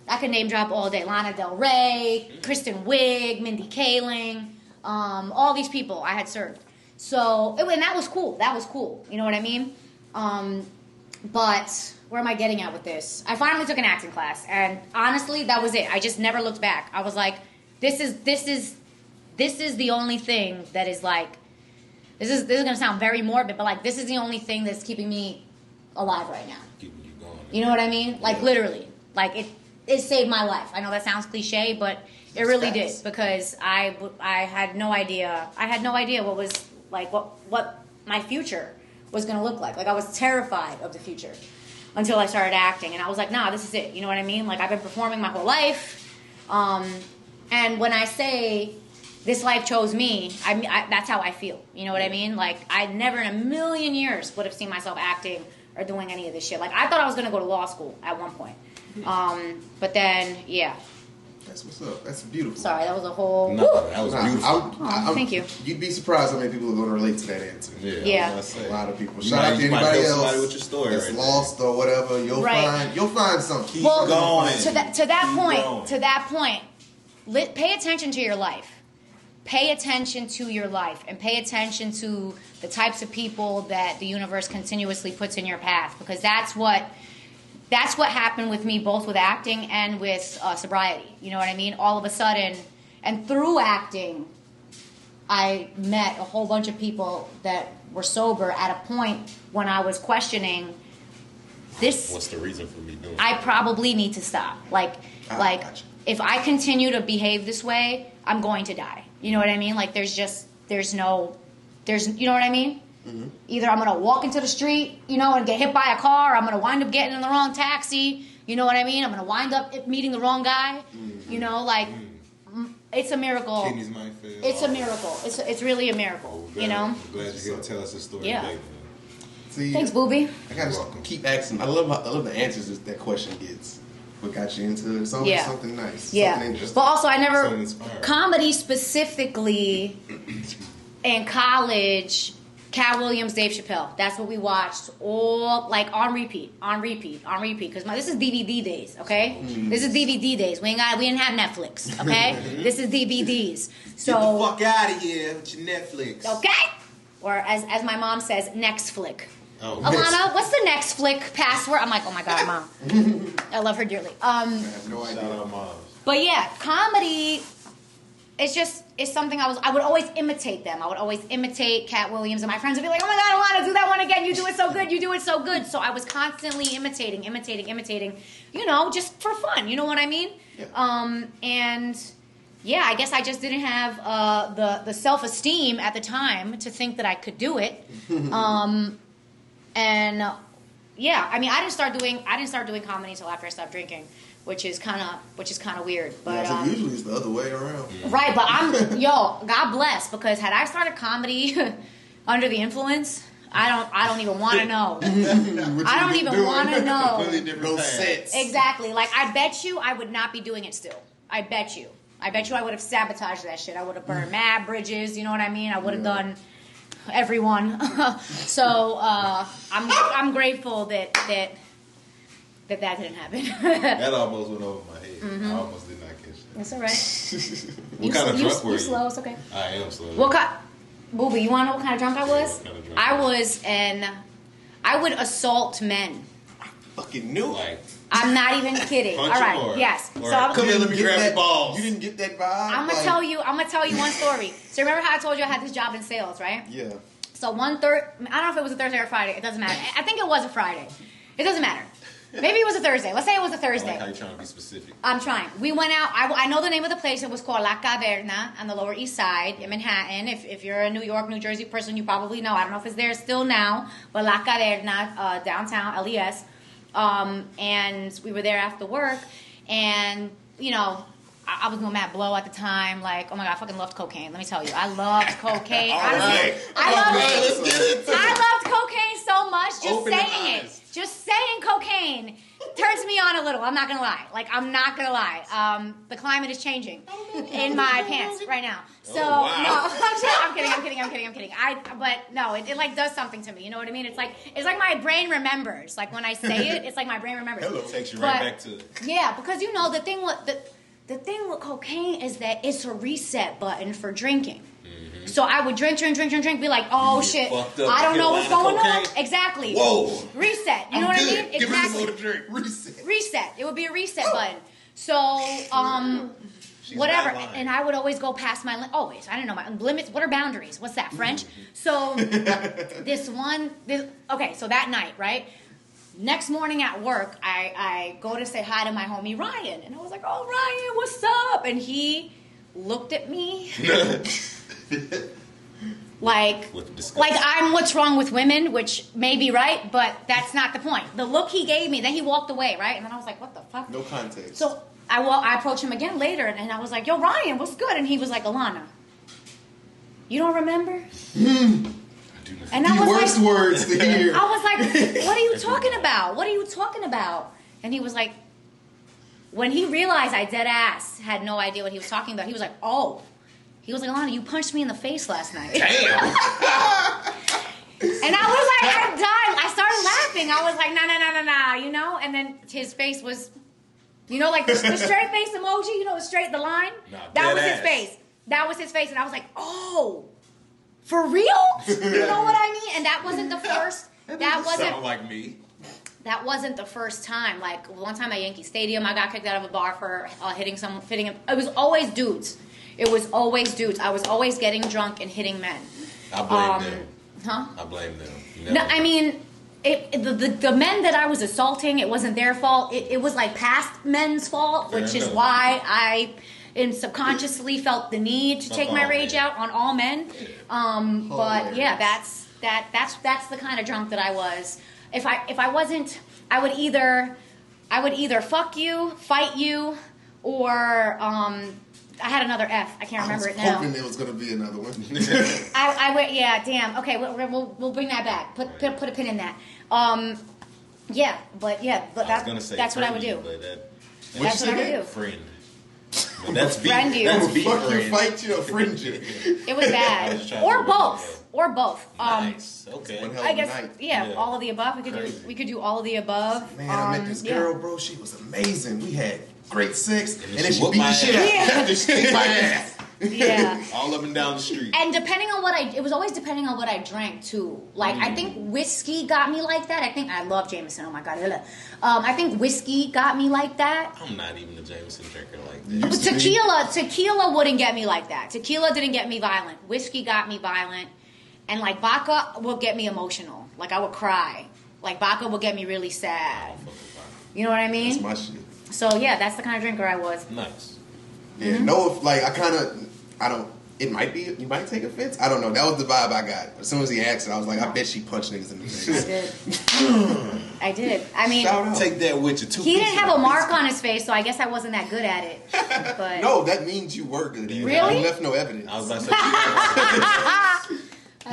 I could name drop all day. Lana Del Rey, Kristen Wiig, Mindy Kaling, all these people I had served. So, and that was cool. That was cool. You know what I mean? But where am I getting at with this? I finally took an acting class, and honestly, that was it. I just never looked back. I was like, this is the only thing that is this is gonna sound very morbid, but this is the only thing that's keeping me alive right now. Keeping you going. You know what I mean? Literally. It saved my life. I know that sounds cliche, but it really did, because I had no idea. I had no idea what was what my future was going to look like. I was terrified of the future until I started acting, and I was like, nah, this is it. You know what I mean? I've been performing my whole life, and when I say this life chose me, that's how I feel. You know what I mean? I never in a million years would have seen myself acting or doing any of this shit. I thought I was going to go to law school at one point. But then, yeah. That's what's up. That's beautiful. Sorry, that was a whole... No, that was beautiful. Thank you. You'd be surprised how many people are going to relate to that answer. Yeah. A lot of people. Shout out to anybody else with your story that's lost or whatever. You'll find something. Keep going. To that point, pay attention to your life. Pay attention to your life, and pay attention to the types of people that the universe continuously puts in your path, because that's what happened with me, both with acting and with sobriety. You know what I mean? All of a sudden, and through acting, I met a whole bunch of people that were sober at a point when I was questioning this. What's the reason for me doing it? I probably need to stop. If I continue to behave this way, I'm going to die. You know what I mean? You know what I mean? Mm-hmm. Either I'm going to walk into the street, and get hit by a car, or I'm going to wind up getting in the wrong taxi. You know what I mean? I'm going to wind up meeting the wrong guy. Mm-hmm. It's a miracle. Kidneys might fail. It's a miracle. It's really a miracle, I'm glad you're here to tell us this story today. See, thanks, Boobie. I got to keep asking. I love the answers that question gets. What got you into it? It's always something nice. Yeah. Something interesting. But also, I never... Comedy specifically in college... Cat Williams, Dave Chappelle. That's what we watched all, on repeat. Because this is DVD days, okay? This is DVD days. We didn't have Netflix, okay? This is DVDs. So get the fuck out of here with your Netflix. Okay? Or as my mom says, next flick. Oh, Alana, what's the next flick password? I'm like, oh my God, Mom. I love her dearly. I have no idea. Shout out, Mom. But yeah, comedy... It's something I would always imitate them. I would always imitate Cat Williams, and my friends would be like, oh my God, I want to do that one again. You do it so good. You do it so good. So I was constantly imitating, just for fun. You know what I mean? Yeah. And yeah, I guess I just didn't have the self-esteem at the time to think that I could do it. And yeah, I mean, I didn't start doing comedy until after I stopped drinking. Which is kind of weird, but so usually it's the other way around. Right, but God bless, because had I started comedy under the influence, I don't even want to know. I don't even want to know. Completely different sets. Exactly. I bet you I would not be doing it still. I bet you I would have sabotaged that shit. I would have burned mad bridges. You know what I mean? I would have done everyone. So I'm grateful that didn't happen. That almost went over my head. I almost did not catch that. It's all right. What kind of drunk were you? Slow. It's okay. I am slow. Boobie, you want to know what kind of drunk I was? What kind of drunk I would assault men. I fucking knew. Like, I'm not even kidding. All right. Yes. Or, come here, let me grab the balls. You didn't get that vibe. I'm gonna tell you one story. So remember how I told you I had this job in sales, right? Yeah. So I don't know if it was a Thursday or a Friday. It doesn't matter. I think it was a Friday. It doesn't matter. Maybe it was a Thursday. Let's say it was a Thursday. I like how you're trying to be specific. I'm trying. We went out. I know the name of the place. It was called La Caverna on the Lower East Side in Manhattan. If you're a New York, New Jersey person, you probably know. I don't know if it's there still now, but La Caverna, downtown, LES. And we were there after work, and you know, I was going mad blow at the time. Like, oh my god, I fucking loved cocaine. Let me tell you, I loved cocaine. I loved cocaine so much. Just saying cocaine turns me on a little. I'm not gonna lie. The climate is changing in my pants right now. So no, I'm kidding. But no, it like does something to me. You know what I mean? It's like my brain remembers. Like when I say it, it's like my brain remembers. Hello, takes you right back to it. Yeah, because you know the thing with cocaine is that it's a reset button for drinking. So I would drink, be like, oh shit, I don't know what's going on. Exactly. Whoa. Reset. You know what I mean? Give me some more to drink. Reset. It would be a reset button. So, whatever. And I would always go past my always. I didn't know my limits. What are boundaries? What's that? French? So, okay, so that night, right? Next morning at work, I go to say hi to my homie Ryan. And I was like, oh, Ryan, what's up? And he looked at me like I'm what's wrong with women, which may be right, but that's not the point. The look he gave me, then he walked away, right? And then I was like, what the fuck? No context. So I approached him again later, and I was like, yo, Ryan, what's good? And he was like, Alana, you don't remember? And I was worst words to hear. I was like, what are you talking about? And he was like, when he realized I dead ass had no idea what he was talking about, he was like, oh. He was like, Alana, you punched me in the face last night. Damn. And I was like, I'm dying. I started laughing. I was like, nah, you know? And then his face was, you know, like the straight face emoji, you know, the line? That was his face. That was his face. And I was like, oh, for real? You know what I mean? And that wasn't the first. Sound like me. That wasn't the first time. Like, one time at Yankee Stadium, I got kicked out of a bar for hitting someone. It was always dudes. I was always getting drunk and hitting men. I blame them. Huh? I blame them. No, I mean, the men that I was assaulting, it wasn't their fault. It was like past men's fault, which is why I subconsciously felt the need to take my rage out on all men. But yeah, that's the kind of drunk that I was. If I wasn't, I would either fuck you, fight you, or I had another F. I can't remember it now. I was hoping there was going to be another one. I went, yeah, damn. Okay, we'll bring that back. Put a pin in that. That's what I would do. That's what I would do. Friend. But that's friend you. That's fuck you, fight you, or friend you. It was bad. Or both. Nice. Okay. I guess, all of the above. We could do all of the above. Man, I met this girl, bro. She was amazing. We had great sex, and then she whooped beat my the shit out. ass. She kicked my ass. Yeah. All up and down the street. And depending on it was always depending on what I drank too. Like, I think whiskey got me like that. I love Jameson. Oh my God. I think whiskey got me like that. I'm not even a Jameson drinker like that. But tequila wouldn't get me like that. Tequila didn't get me violent. Whiskey got me violent. And like vodka will get me emotional. Like I would cry. Like vodka will get me really sad. You know what I mean? That's my shit. So yeah, that's the kind of drinker I was. Nice. Yeah, it might be, you might take offense. I don't know. That was the vibe I got. As soon as he asked it, I was like, I bet she punched niggas in the face. I did. I mean, take that with you too. He didn't have a mark on his face, so I guess I wasn't that good at it. But no, that means you were good. Really? You left no evidence. I was about to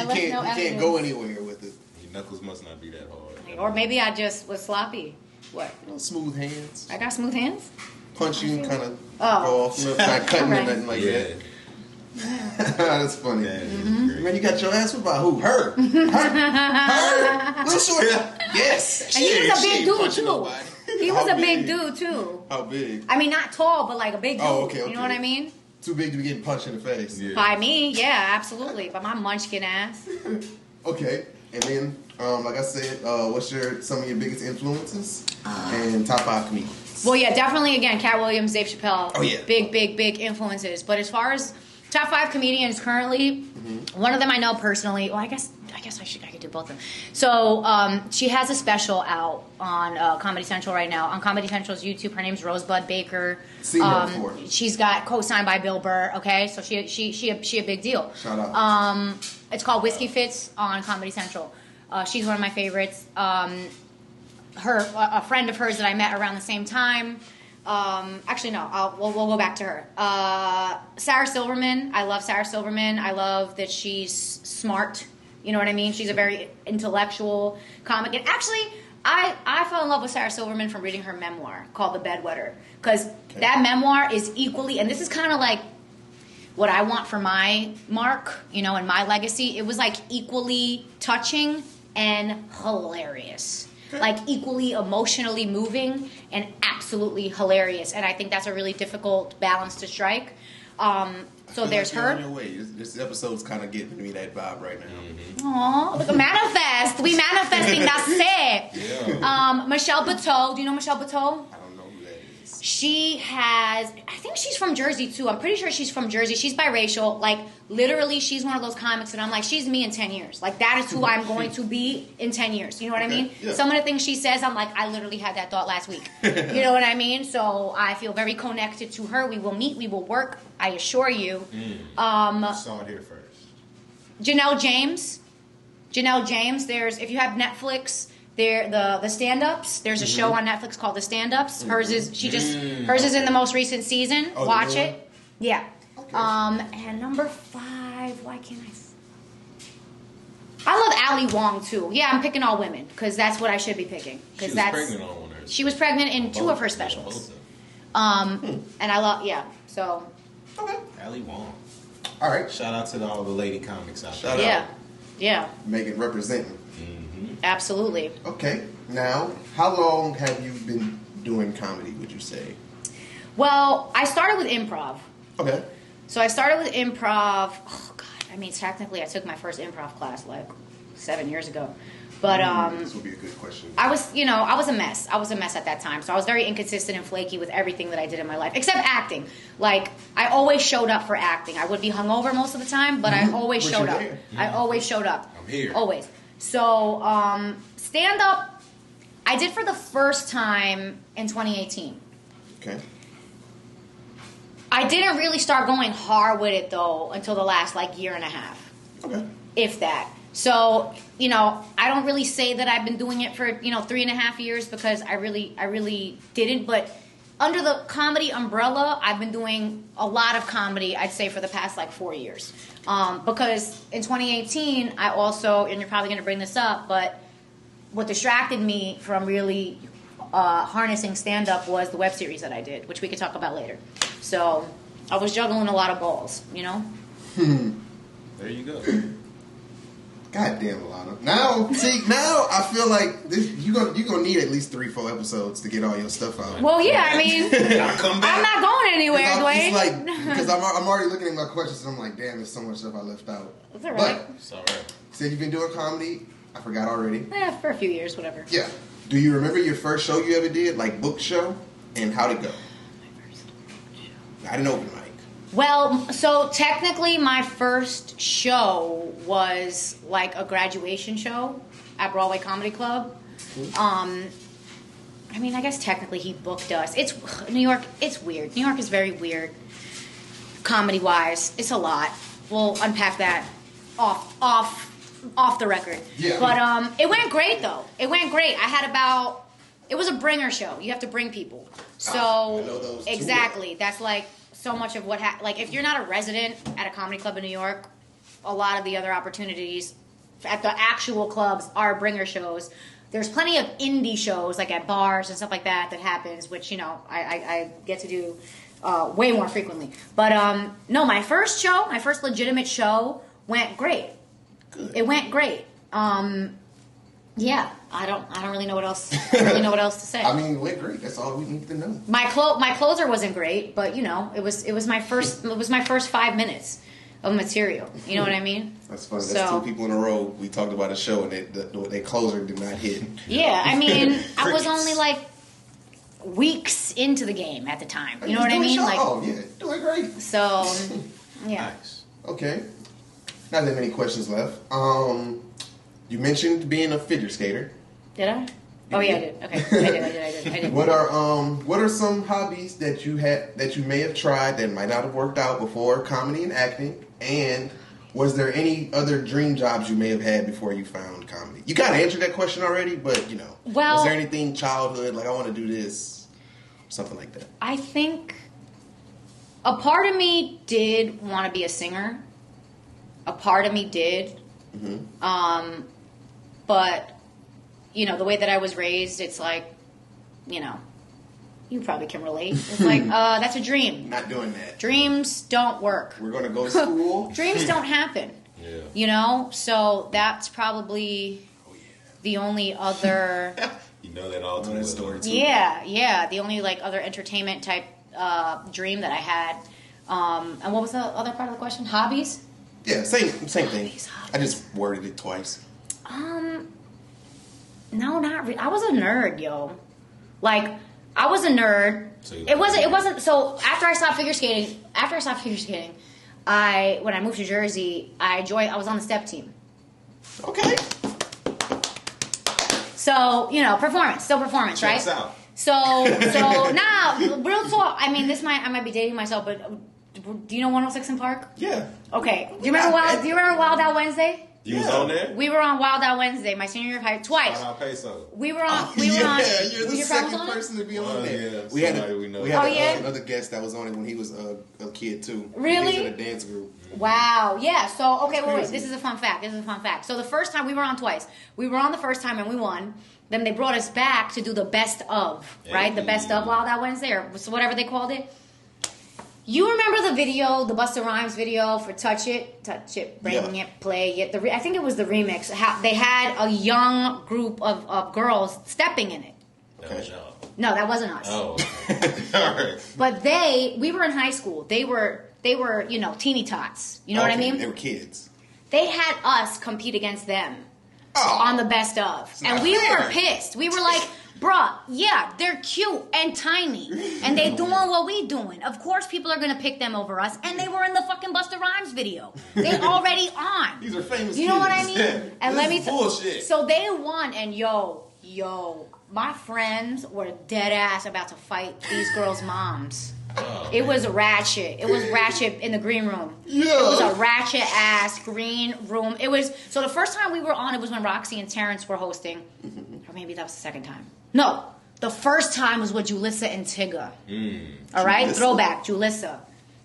say, you can't go anywhere with it. Your knuckles must not be that hard. Or maybe I just was sloppy. What? Smooth hands. I got smooth hands? Punch you and kind of go off. Not cutting or nothing like that. That's funny. Man, you got your ass whipped by who? Her. Little short. Yes. And he was a big dude too. He was a big dude too. How big? I mean, not tall, but like a big dude. Oh, okay. You know what I mean? Too big to be getting punched in the face. Yeah. By me, yeah, absolutely. By my munchkin ass. Okay. And then, like I said, what's some of your biggest influences and top 5 comedians? Well, yeah, definitely. Again, Cat Williams, Dave Chappelle. Oh yeah. Big influences. But as far as top 5 comedians currently, one of them I know personally. Well, I guess I could do both of them. So she has a special out on Comedy Central right now. On Comedy Central's YouTube, her name's Rosebud Baker. Seen her before. She's got co-signed by Bill Burr. Okay, so she a big deal. Shout out. It's called Whiskey Fits on Comedy Central. She's one of my favorites. A friend of hers that I met around the same time. Actually, no. We'll go back to her. Sarah Silverman. I love Sarah Silverman. I love that she's smart. You know what I mean? She's a very intellectual comic. And actually, I fell in love with Sarah Silverman from reading her memoir called The Bedwetter. Because that memoir is equally, and this is kind of like what I want for my mark, and my legacy. It was like equally touching and hilarious. Like equally emotionally moving and absolutely hilarious. And I think that's a really difficult balance to strike. So there's her. On your way. This episode's kind of giving me that vibe right now. Aw, look, manifest. We manifesting. That's it. Yeah. Michelle Buteau. Do you know Michelle Buteau? I don't know who that is. She has, I think she's from Jersey too. I'm pretty sure she's from Jersey. She's biracial. Like, literally, she's one of those comics that I'm like, she's me in 10 years. Like, that is who I'm going to be in 10 years. You know what I mean? Yeah. Some of the things she says, I'm like, I literally had that thought last week. You know what I mean? So I feel very connected to her. We will meet. We will work. I assure you. Saw it here first. Janelle James. There's, if you have Netflix, the stand-ups. There's a show on Netflix called The Stand-Ups. Hers is in the most recent season. Oh, Watch it. Yeah. Okay. And number 5, why can't I love Ali Wong too. Yeah, I'm picking all women because that's what I should be picking. She was pregnant on one of hers. She was pregnant in 2 of her specials. And I love, so. Okay. Ali Wong. All right. Shout out to all the lady comics out Shout there. out. Yeah. Megan representing. Absolutely. Okay. Now, how long have you been doing comedy, would you say? Well, I started with improv. Okay. So I started with improv. Oh God! I mean, technically, I took my first improv class like 7 years ago. But this would be a good question. I was a mess. I was a mess at that time. So I was very inconsistent and flaky with everything that I did in my life, except acting. Like, I always showed up for acting. I would be hungover most of the time, but I always showed up. I always showed up. I'm here. Always. So stand up, I did for the first time in 2018. Okay. I didn't really start going hard with it though until the last year and a half. Okay. If that. So, I don't really say that I've been doing it for, 3.5 years because I really didn't. But under the comedy umbrella, I've been doing a lot of comedy, I'd say, for the past 4 years. Because in 2018, I also, and you're probably going to bring this up, but what distracted me from really harnessing stand-up was the web series that I did, which we could talk about later. So I was juggling a lot of balls, There you go. God damn, Alana. Now I feel like you're gonna need at least 3-4 episodes to get all your stuff out. Well, yeah, I mean, Gotta come back. I'm not going anywhere, Dwayne. Because I'm already looking at my questions and I'm like, damn, there's so much stuff I left out. That's all right. It's all right. Said you've been doing comedy. I forgot already. Yeah, for a few years, whatever. Yeah. Do you remember your first show you ever did, book show, and how'd it go? I didn't open mic. Well, so technically my first show was a graduation show at Broadway Comedy Club. I mean, I guess technically he booked us. It's New York, it's weird. New York is very weird comedy-wise. It's a lot. We'll unpack that off the record. Yeah. But it went great though. It went great. I had it was a bringer show. You have to bring people. So I know those too. exactly. That's so much of what if you're not a resident at a comedy club in New York, a lot of the other opportunities at the actual clubs are bringer shows. There's plenty of indie shows at bars and stuff like that happens, which I get to do way more frequently. But no, my first legitimate show went great. Good. It went great. Yeah, I don't really know what else. To say. I mean, it went great. That's all we need to know. My closer wasn't great, but it was my first 5 minutes of material. You know what I mean? That's funny. That's two people in a row. We talked about a show and they closer did not hit. Yeah, I mean, I was only like weeks into the game at the time. You know what I mean? Like, oh yeah, doing great. So, yeah. Nice. Okay. Not that many questions left. You mentioned being a figure skater. Did I? Oh yeah, I did. Okay, I did. What are some hobbies that you may have tried that might not have worked out before comedy and acting? And was there any other dream jobs you may have had before you found comedy? You kind of answered that question already, but was there anything childhood like I want to do this, something like that? I think a part of me did want to be a singer. A part of me did. Mm-hmm. But the way that I was raised, it's like, you probably can relate. It's like, that's a dream. Not doing that. Dreams don't work. We're going to go to school. Dreams don't happen. Yeah. So that's probably the only other... You know that all too story too. Yeah. The only, other entertainment type dream that I had. And what was the other part of the question? Hobbies? Yeah, same thing. Hobbies. I just worded it twice. No, not really. I was a nerd, yo. I was a nerd. So it wasn't. So after I stopped figure skating, when I moved to Jersey, I was on the step team. Okay. So performance, right? Checks out. So now, real talk. I mean, I might be dating myself, but do you know 106 in Park? Yeah. Okay. Do you remember Wild Out Wednesday? You was on there? We were on Wild Out Wednesday, my senior year of high twice. Shout out Peso. We were on. Yeah, you're the second person to be on there. Yeah, we had another guest that was on it when he was a kid too. Really? He was in a dance group. Wow. Yeah. So okay, wait. This is a fun fact. So the first time we were on twice. We were on the first time and we won. Then they brought us back to do the best of, right? The best of Wild Out Wednesday or whatever they called it. You remember the video, the Busta Rhymes video for Touch It, Bring It, Play It. I think it was the remix. They had a young group of girls stepping in it. Okay. No, that wasn't us. Oh, all right. But we were in high school. They were teeny tots. You know what I mean? They were kids. They had us compete against them on the best of. And we were pissed. We were like, bruh, yeah, they're cute and tiny. And they doing what we doing. Of course people are going to pick them over us. And they were in the fucking Busta Rhymes video. They already on. These are famous You know kids. what I mean? And let me bullshit. So they won and yo, my friends were dead ass about to fight these girls' moms. Oh, it was ratchet. It was ratchet in the green room. Yeah. It was a ratchet ass green room. It was so the first time we were on, it was when Roxy and Terrence were hosting, or maybe that was the second time. No, the first time was with Julissa and Tigga. All right, Julissa? Throwback, Julissa.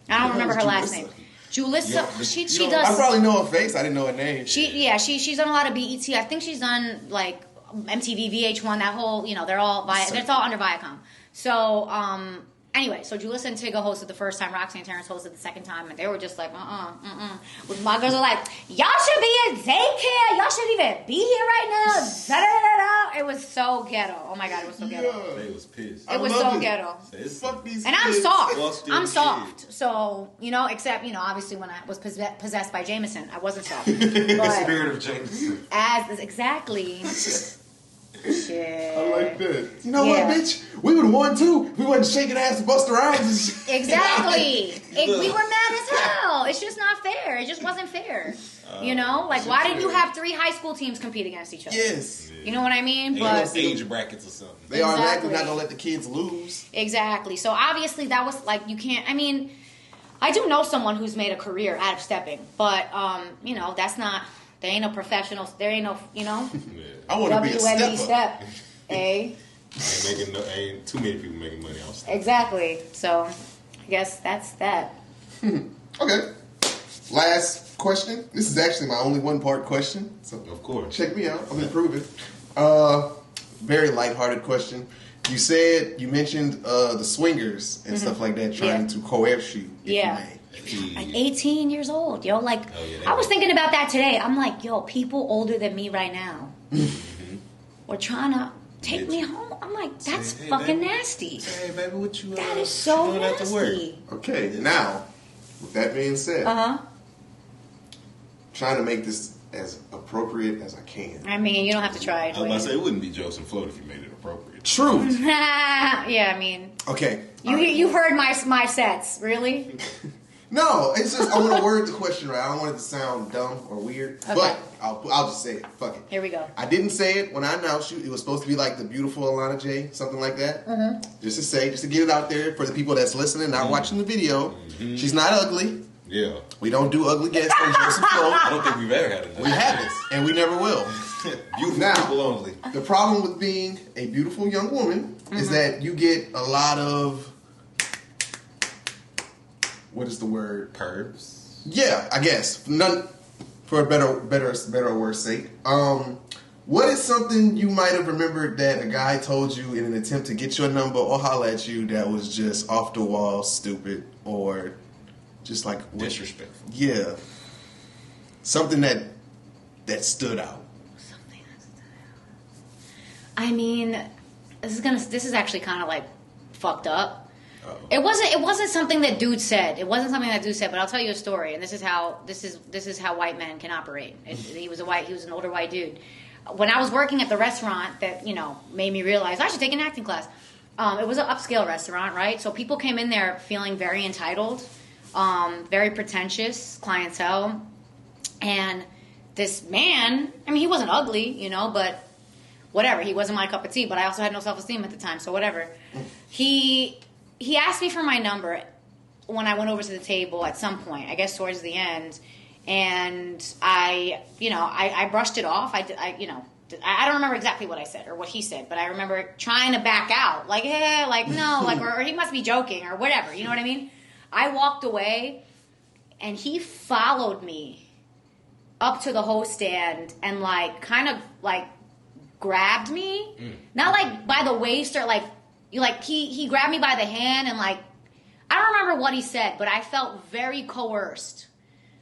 I don't remember her last name. Julissa, Yeah, she does. I probably know her face. I didn't know her name. She's done a lot of BET. I think she's done like MTV, VH1, that whole, they're all it's all under Viacom. So, anyway, so Julissa and Tigga hosted the first time, Roxy and Terrence hosted the second time, and they were just like, My girls are like, y'all should be in daycare. Y'all shouldn't even be here right now. Da-da-da-da-da. It was so ghetto. Oh my God, it was so ghetto. They was pissed. It was so ghetto. Fuck these and kids. I'm soft. So, except, obviously when I was possessed by Jameson, I wasn't soft. The spirit of Jameson. Exactly. Shit. I like that. You know what, bitch? We would have won too. We wasn't shaking ass to Busta Rhymes and shit. Exactly. We were mad as hell. It's just not fair. It just wasn't fair. Why didn't you have 3 high school teams compete against each other? Yes. You know what I mean? But age brackets or something. They automatically not gonna let the kids lose. Exactly. So obviously that was like you can't. I mean, I do know someone who's made a career out of stepping, but that's not. There ain't no professionals. There ain't no, I want to be a stepper. step. Eh? Ain't too many people making money off stepping. Exactly. So, I guess that's that. Okay. Last question. This is actually my only one-part question. So of course. Check me out. I'm improving. Very lighthearted question. You mentioned the swingers and stuff like that trying to coerce you. Yeah. Like 18 years old, yo. Like, I was thinking about that today. I'm like, yo, people older than me right now were trying to take me home. I'm like, that's fucking nasty. Hey, baby, what you? That is so nasty. Okay, now, with that being said, trying to make this as appropriate as I can. I mean, you don't have to try. I was about to say, it wouldn't be Joce and Float if you made it appropriate. True. Yeah, I mean. Okay. You heard my sets, really? No, it's just I want to word the question right. I don't want it to sound dumb or weird, but I'll just say it. Fuck it. Here we go. I didn't say it when I announced you. It was supposed to be like the beautiful Alana J, something like that. Just to get it out there for the people that's listening, not watching the video. She's not ugly. Yeah. We don't do ugly guests on Joce and Flo. I don't think we've ever had it. We haven't, and we never will. Beautiful people only. The problem with being a beautiful young woman is that you get a lot of, what is the word? Pervs. Yeah, I guess. None for a better or worse sake. What is something you might have remembered that a guy told you in an attempt to get your number or holler at you that was just off the wall, stupid, or just like disrespectful? Yeah, something that stood out. Something that stood out. I mean, this is actually kind of like fucked up. It wasn't something that dude said. It wasn't something that dude said. But I'll tell you a story, and this is how white men can operate. He was an older white dude. When I was working at the restaurant that made me realize I should take an acting class. It was an upscale restaurant, right? So people came in there feeling very entitled, very pretentious clientele, and this man. I mean, he wasn't ugly, but whatever. He wasn't my cup of tea. But I also had no self-esteem at the time, so whatever. He asked me for my number when I went over to the table at some point, I guess towards the end, and I brushed it off. I don't remember exactly what I said or what he said, but I remember trying to back out, like, hey, like, no, like, or he must be joking or whatever, you know what I mean? I walked away, and he followed me up to the host stand and, like, kind of, like, grabbed me, not, like, by the waist or, like, he grabbed me by the hand and, like, I don't remember what he said, but I felt very coerced.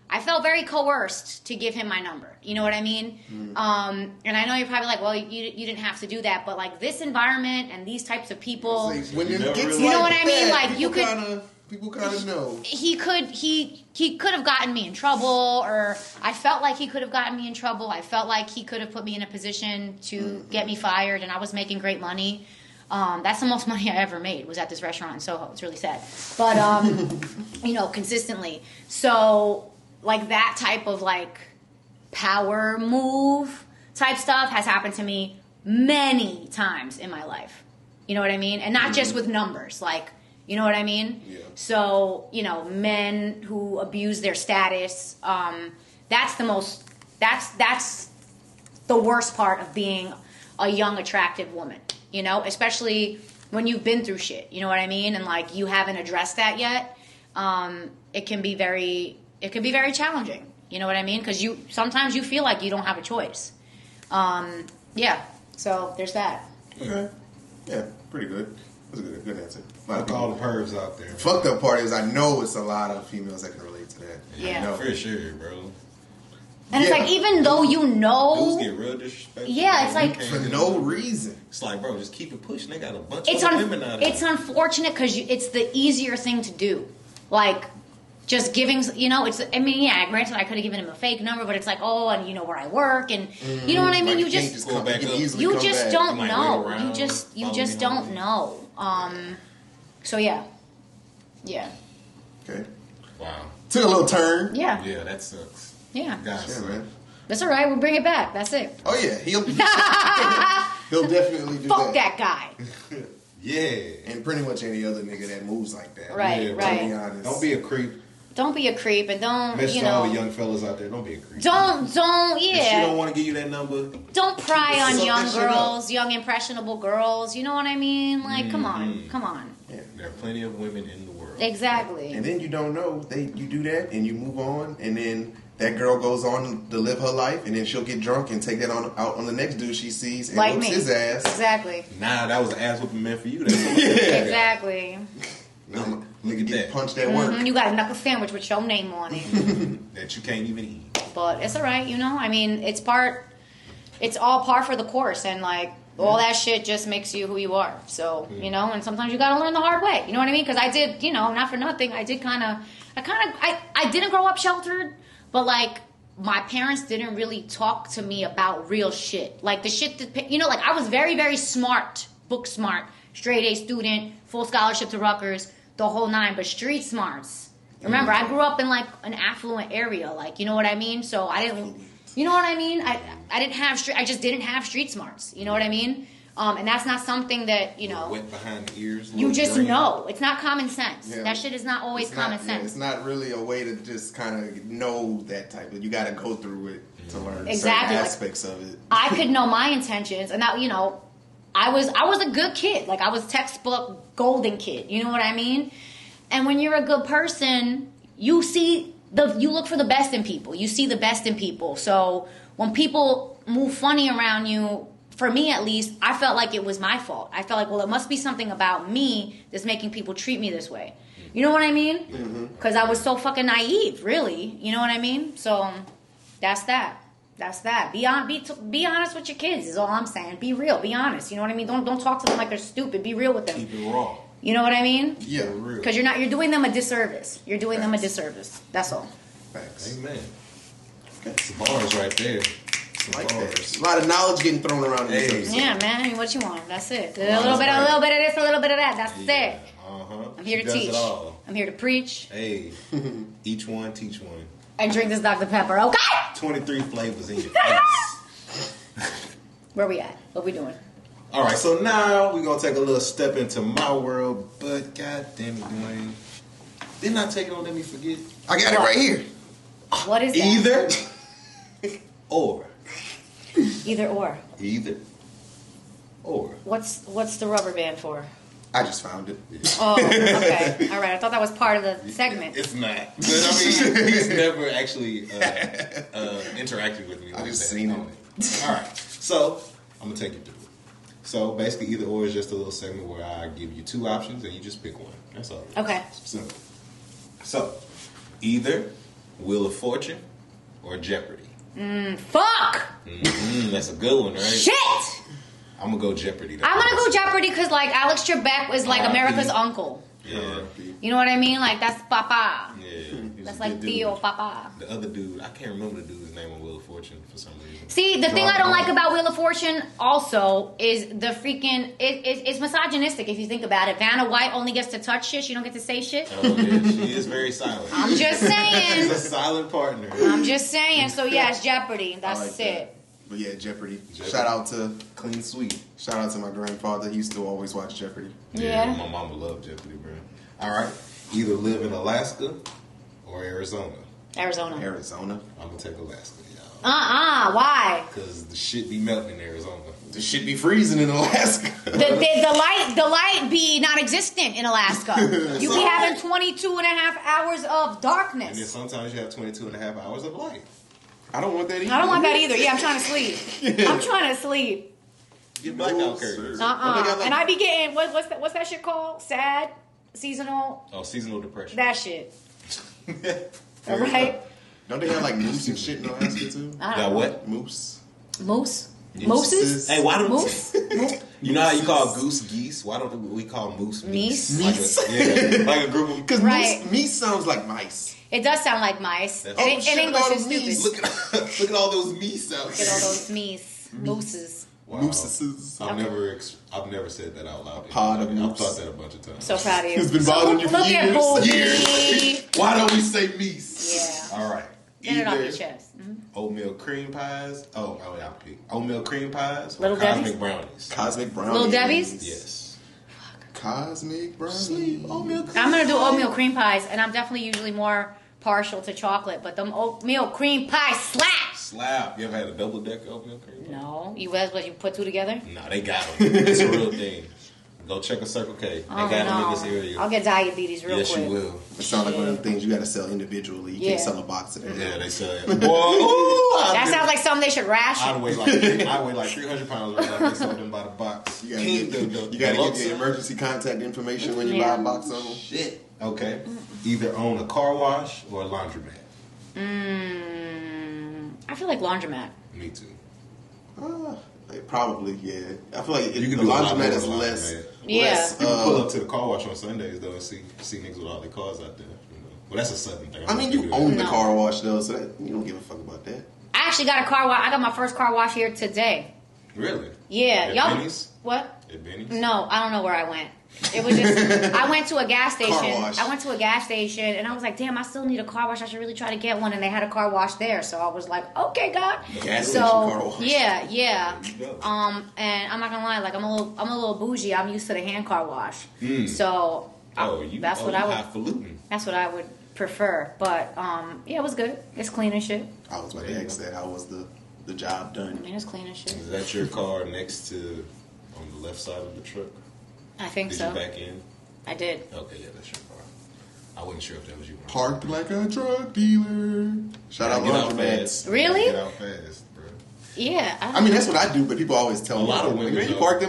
I felt very coerced to give him my number. You know what I mean? And I know you're probably like, well, you didn't have to do that, but, like, this environment and these types of people, you know what I mean? Like, you could... People kind of know. He could have gotten me in trouble, or I felt like he could have gotten me in trouble. I felt like he could have put me in a position to get me fired, and I was making great money. That's the most money I ever made was at this restaurant in Soho. It's really sad. But, consistently. So, like, that type of, like, power move type stuff has happened to me many times in my life. You know what I mean? And not just with numbers. Like, you know what I mean? Yeah. So, men who abuse their status, that's the worst part of being a young, attractive woman. Especially when you've been through shit, you know what I mean? And, like, you haven't addressed that yet. It can be very challenging, you know what I mean? Because sometimes you feel like you don't have a choice. So there's that. Okay. Yeah, pretty good. That's a good answer. Fuck all the pervs out there. The fucked up part is I know it's a lot of females that can relate to that. Yeah. For sure, bro. And it's like, even though dudes get real disrespectful. Yeah, it's like for no reason. It's like, bro, just keep it pushing. They got a bunch of women out there. It's unfortunate because it's the easier thing to do. Like, just giving, granted, I could have given him a fake number, but it's like, oh, and you know where I work, and you know what I mean? You just don't know. You just don't know. So yeah. Okay. Wow. Took a little turn. Yeah. Yeah, that sucks. Yeah. Yeah, man. That's all right. We'll bring it back. That's it. Oh yeah, he'll definitely do Fuck that guy. Yeah. And pretty much any other nigga that moves like that. Right, yeah, right. To be honest. Don't be a creep. Don't be a creep, and don't, Message all the young fellas out there. Don't be a creep. Don't, If she don't want to give you that number, don't pry on young girls, young impressionable girls. You know what I mean? Like, come on. Yeah. There are plenty of women in the world. Exactly. And then you don't know. You do that and you move on, and then that girl goes on to live her life, and then she'll get drunk and take that out on the next dude she sees and whoops his ass. Exactly. Nah, that was an ass whooping meant for you. That's Exactly. Now, nigga get punched at work. You got a knuckle sandwich with your name on it. that you can't even eat. But it's alright, you know? I mean, it's all par for the course, and like, all that shit just makes you who you are. So, you know, and sometimes you gotta learn the hard way. You know what I mean? Because I did, you know, not for nothing, I didn't grow up sheltered, but like, my parents didn't really talk to me about real shit. Like the shit that, you know, like I was very, very smart, book smart, straight A student, full scholarship to Rutgers, the whole nine, but street smarts. Remember, I grew up in like an affluent area, like, you know what I mean? So I didn't, you know what I mean? I just didn't have street smarts. You know what I mean? And that's not something that, you know, wet behind the ears. You just green. know. It's not common sense. Yeah. That shit is not always common sense. It's not really a way to just kind of know that type of. You got to go through it to learn exactly certain aspects of it. I could know my intentions, and that, you know, I was a good kid. Like I was textbook golden kid. You know what I mean? And when you're a good person, you look for the best in people. You see the best in people. So when people move funny around you, for me at least, I felt like it was my fault. I felt like, well, it must be something about me that's making people treat me this way. You know what I mean? Because I was so fucking naive, really. You know what I mean? So that's that. That's that. Be honest with your kids is all I'm saying. Be real. Be honest. You know what I mean? Don't talk to them like they're stupid. Be real with them. Keep it raw. You know what I mean? Yeah, real. Because you're doing them a disservice. You're doing them a disservice. That's all. Facts. Amen. Okay. Some bars right there. Like that. A lot of knowledge getting thrown around. Hey. Yeah, man. I mean, what you want? That's it. A little bit of this, a little bit of that. That's it. I'm here to teach. I'm here to preach. Hey, each one teach one. And drink this Dr. Pepper, okay? 23 flavors in your face. Where we at? What we doing? All right, so now we're going to take a little step into my world, but god damn it, Dwayne. Didn't I take it on Let Me Forget? I got it right here. What is that? Either or. Either or. Either or. What's the rubber band for? I just found it. Oh, okay. All right. I thought that was part of the segment. It's not. But I mean, he's never actually interacted with me. I just seen it. All right. So, I'm going to take you through it. So, basically, either or is just a little segment where I give you two options and you just pick one. That's all. Okay. It's simple. So, either Wheel of Fortune or Jeopardy. Fuck! That's a good one, right? Shit! I'm going to go Jeopardy. I'm gonna go Jeopardy because, like, Alex Trebek was, like, America's uncle. Yeah. You know what I mean? Like, that's Papa. Yeah. That's like Theo Papa. The other dude, I can't remember the dude's name on Wheel of Fortune for some reason. See, the thing I don't like about Wheel of Fortune also is the freaking... It's misogynistic if you think about it. Vanna White only gets to touch shit. She don't get to say shit. Oh, yeah, she is very silent. I'm just saying. She's a silent partner. I'm just saying. So, yeah, it's Jeopardy. That's like it. that. But yeah, Jeopardy. Shout out to Clean Sweep. Shout out to my grandfather. He used to always watch Jeopardy. Yeah. My mama loved Jeopardy, bro. All right. Either live in Alaska or Arizona. Arizona. I'm going to take Alaska, y'all. Why? Because the shit be melting in Arizona. The shit be freezing in Alaska. The light be non-existent in Alaska. You be having 22 and a half hours of darkness. And then sometimes you have 22 and a half hours of light. I don't want that either. I don't want that either. Yeah, I'm trying to sleep. I'm trying to sleep. Get blackout curtains. And I be getting what's that shit called? Sad, seasonal. Oh, seasonal depression. That shit. All right. Don't they have like moose and shit in Alaska too? Got what? Moose. Moose. Yes. Mooses. Hey, why don't Moose? you know how you call goose geese? Why don't we call moose meese? Meese. Like a group of. Because Right. meese sounds like mice. It does sound like mice. That's- In shit, English, all it's the meese. stupid. Look at all those meese out Look at all those mooses. Wow. Mooses. I've never said that out loud. Pod of I've moose. thought that a bunch of times. So proud of you. It's been bothering you for Look at years. Boobie. Why don't we say meese? Yeah. All right. Get it off your Either chest. Mhm. oatmeal cream pies. Oh, yeah, I'll pick oatmeal cream pies. Or Little cosmic Debbie's? brownies. Cosmic brownies. Little Debbie's? Yes. Cosmic brownies. Sleep oatmeal cream. I'm gonna do oatmeal cream pies, and I'm definitely usually more partial to chocolate, but them oatmeal cream pie slaps. Slap. You ever had a double decker oatmeal cream pie? No, you guys, what you put two together? No, they got them. It's a real thing. Go check a Circle K. They Oh, got them in no. this area. I'll get diabetes real Yes, quick. you will. It sounds like one of the things you got to sell individually. You can't Yeah. sell a box of that. Yeah, they sell it. Boy, ooh, That sounds like something they should ration. I'd weigh like 300 pounds right now. They sold them by the box. You got to give your emergency contact information when you buy a box of them. Shit. Okay. Either own a car wash or a laundromat. I feel like laundromat. Me too. Probably, yeah. I feel like You the can do a lot laundromat more is with a less. laundromat. Yeah. less, You can pull up to the car wash on Sundays though and see niggas with all their cars out there. You know. Well, that's a Southern thing. I mean, you own the car wash though, so that, you don't give a fuck about that. I actually got a car wash. I got my first car wash here today. Really? Yeah. At Y'all. Benny's? What? At Benny's? No, I don't know where I went. It was just I went to a gas station. wash. I went to a gas station and I was like, damn, I still need a car wash. I should really try to get one. And they had a car wash there, so I was like, okay, God. Gas So station car wash. yeah. There you go. And I'm not gonna lie, like I'm a little bougie. I'm used to the hand car wash. So that's what I would. Highfalutin. That's what I would prefer. But yeah, it was good. It's clean and shit. I was about to ask that. How was the job I done? mean, it's clean and shit. Is that your car next to on the left side of the truck? I think Did so. you back in? I did. Okay, yeah, that's your car. I wasn't sure if that was you. Parked like a drug dealer. Shout out Get out laundromats. fast. Really? Get out fast, bro. Yeah. I mean, that's what I do, but people always tell A me, lot of women, man, you though. parked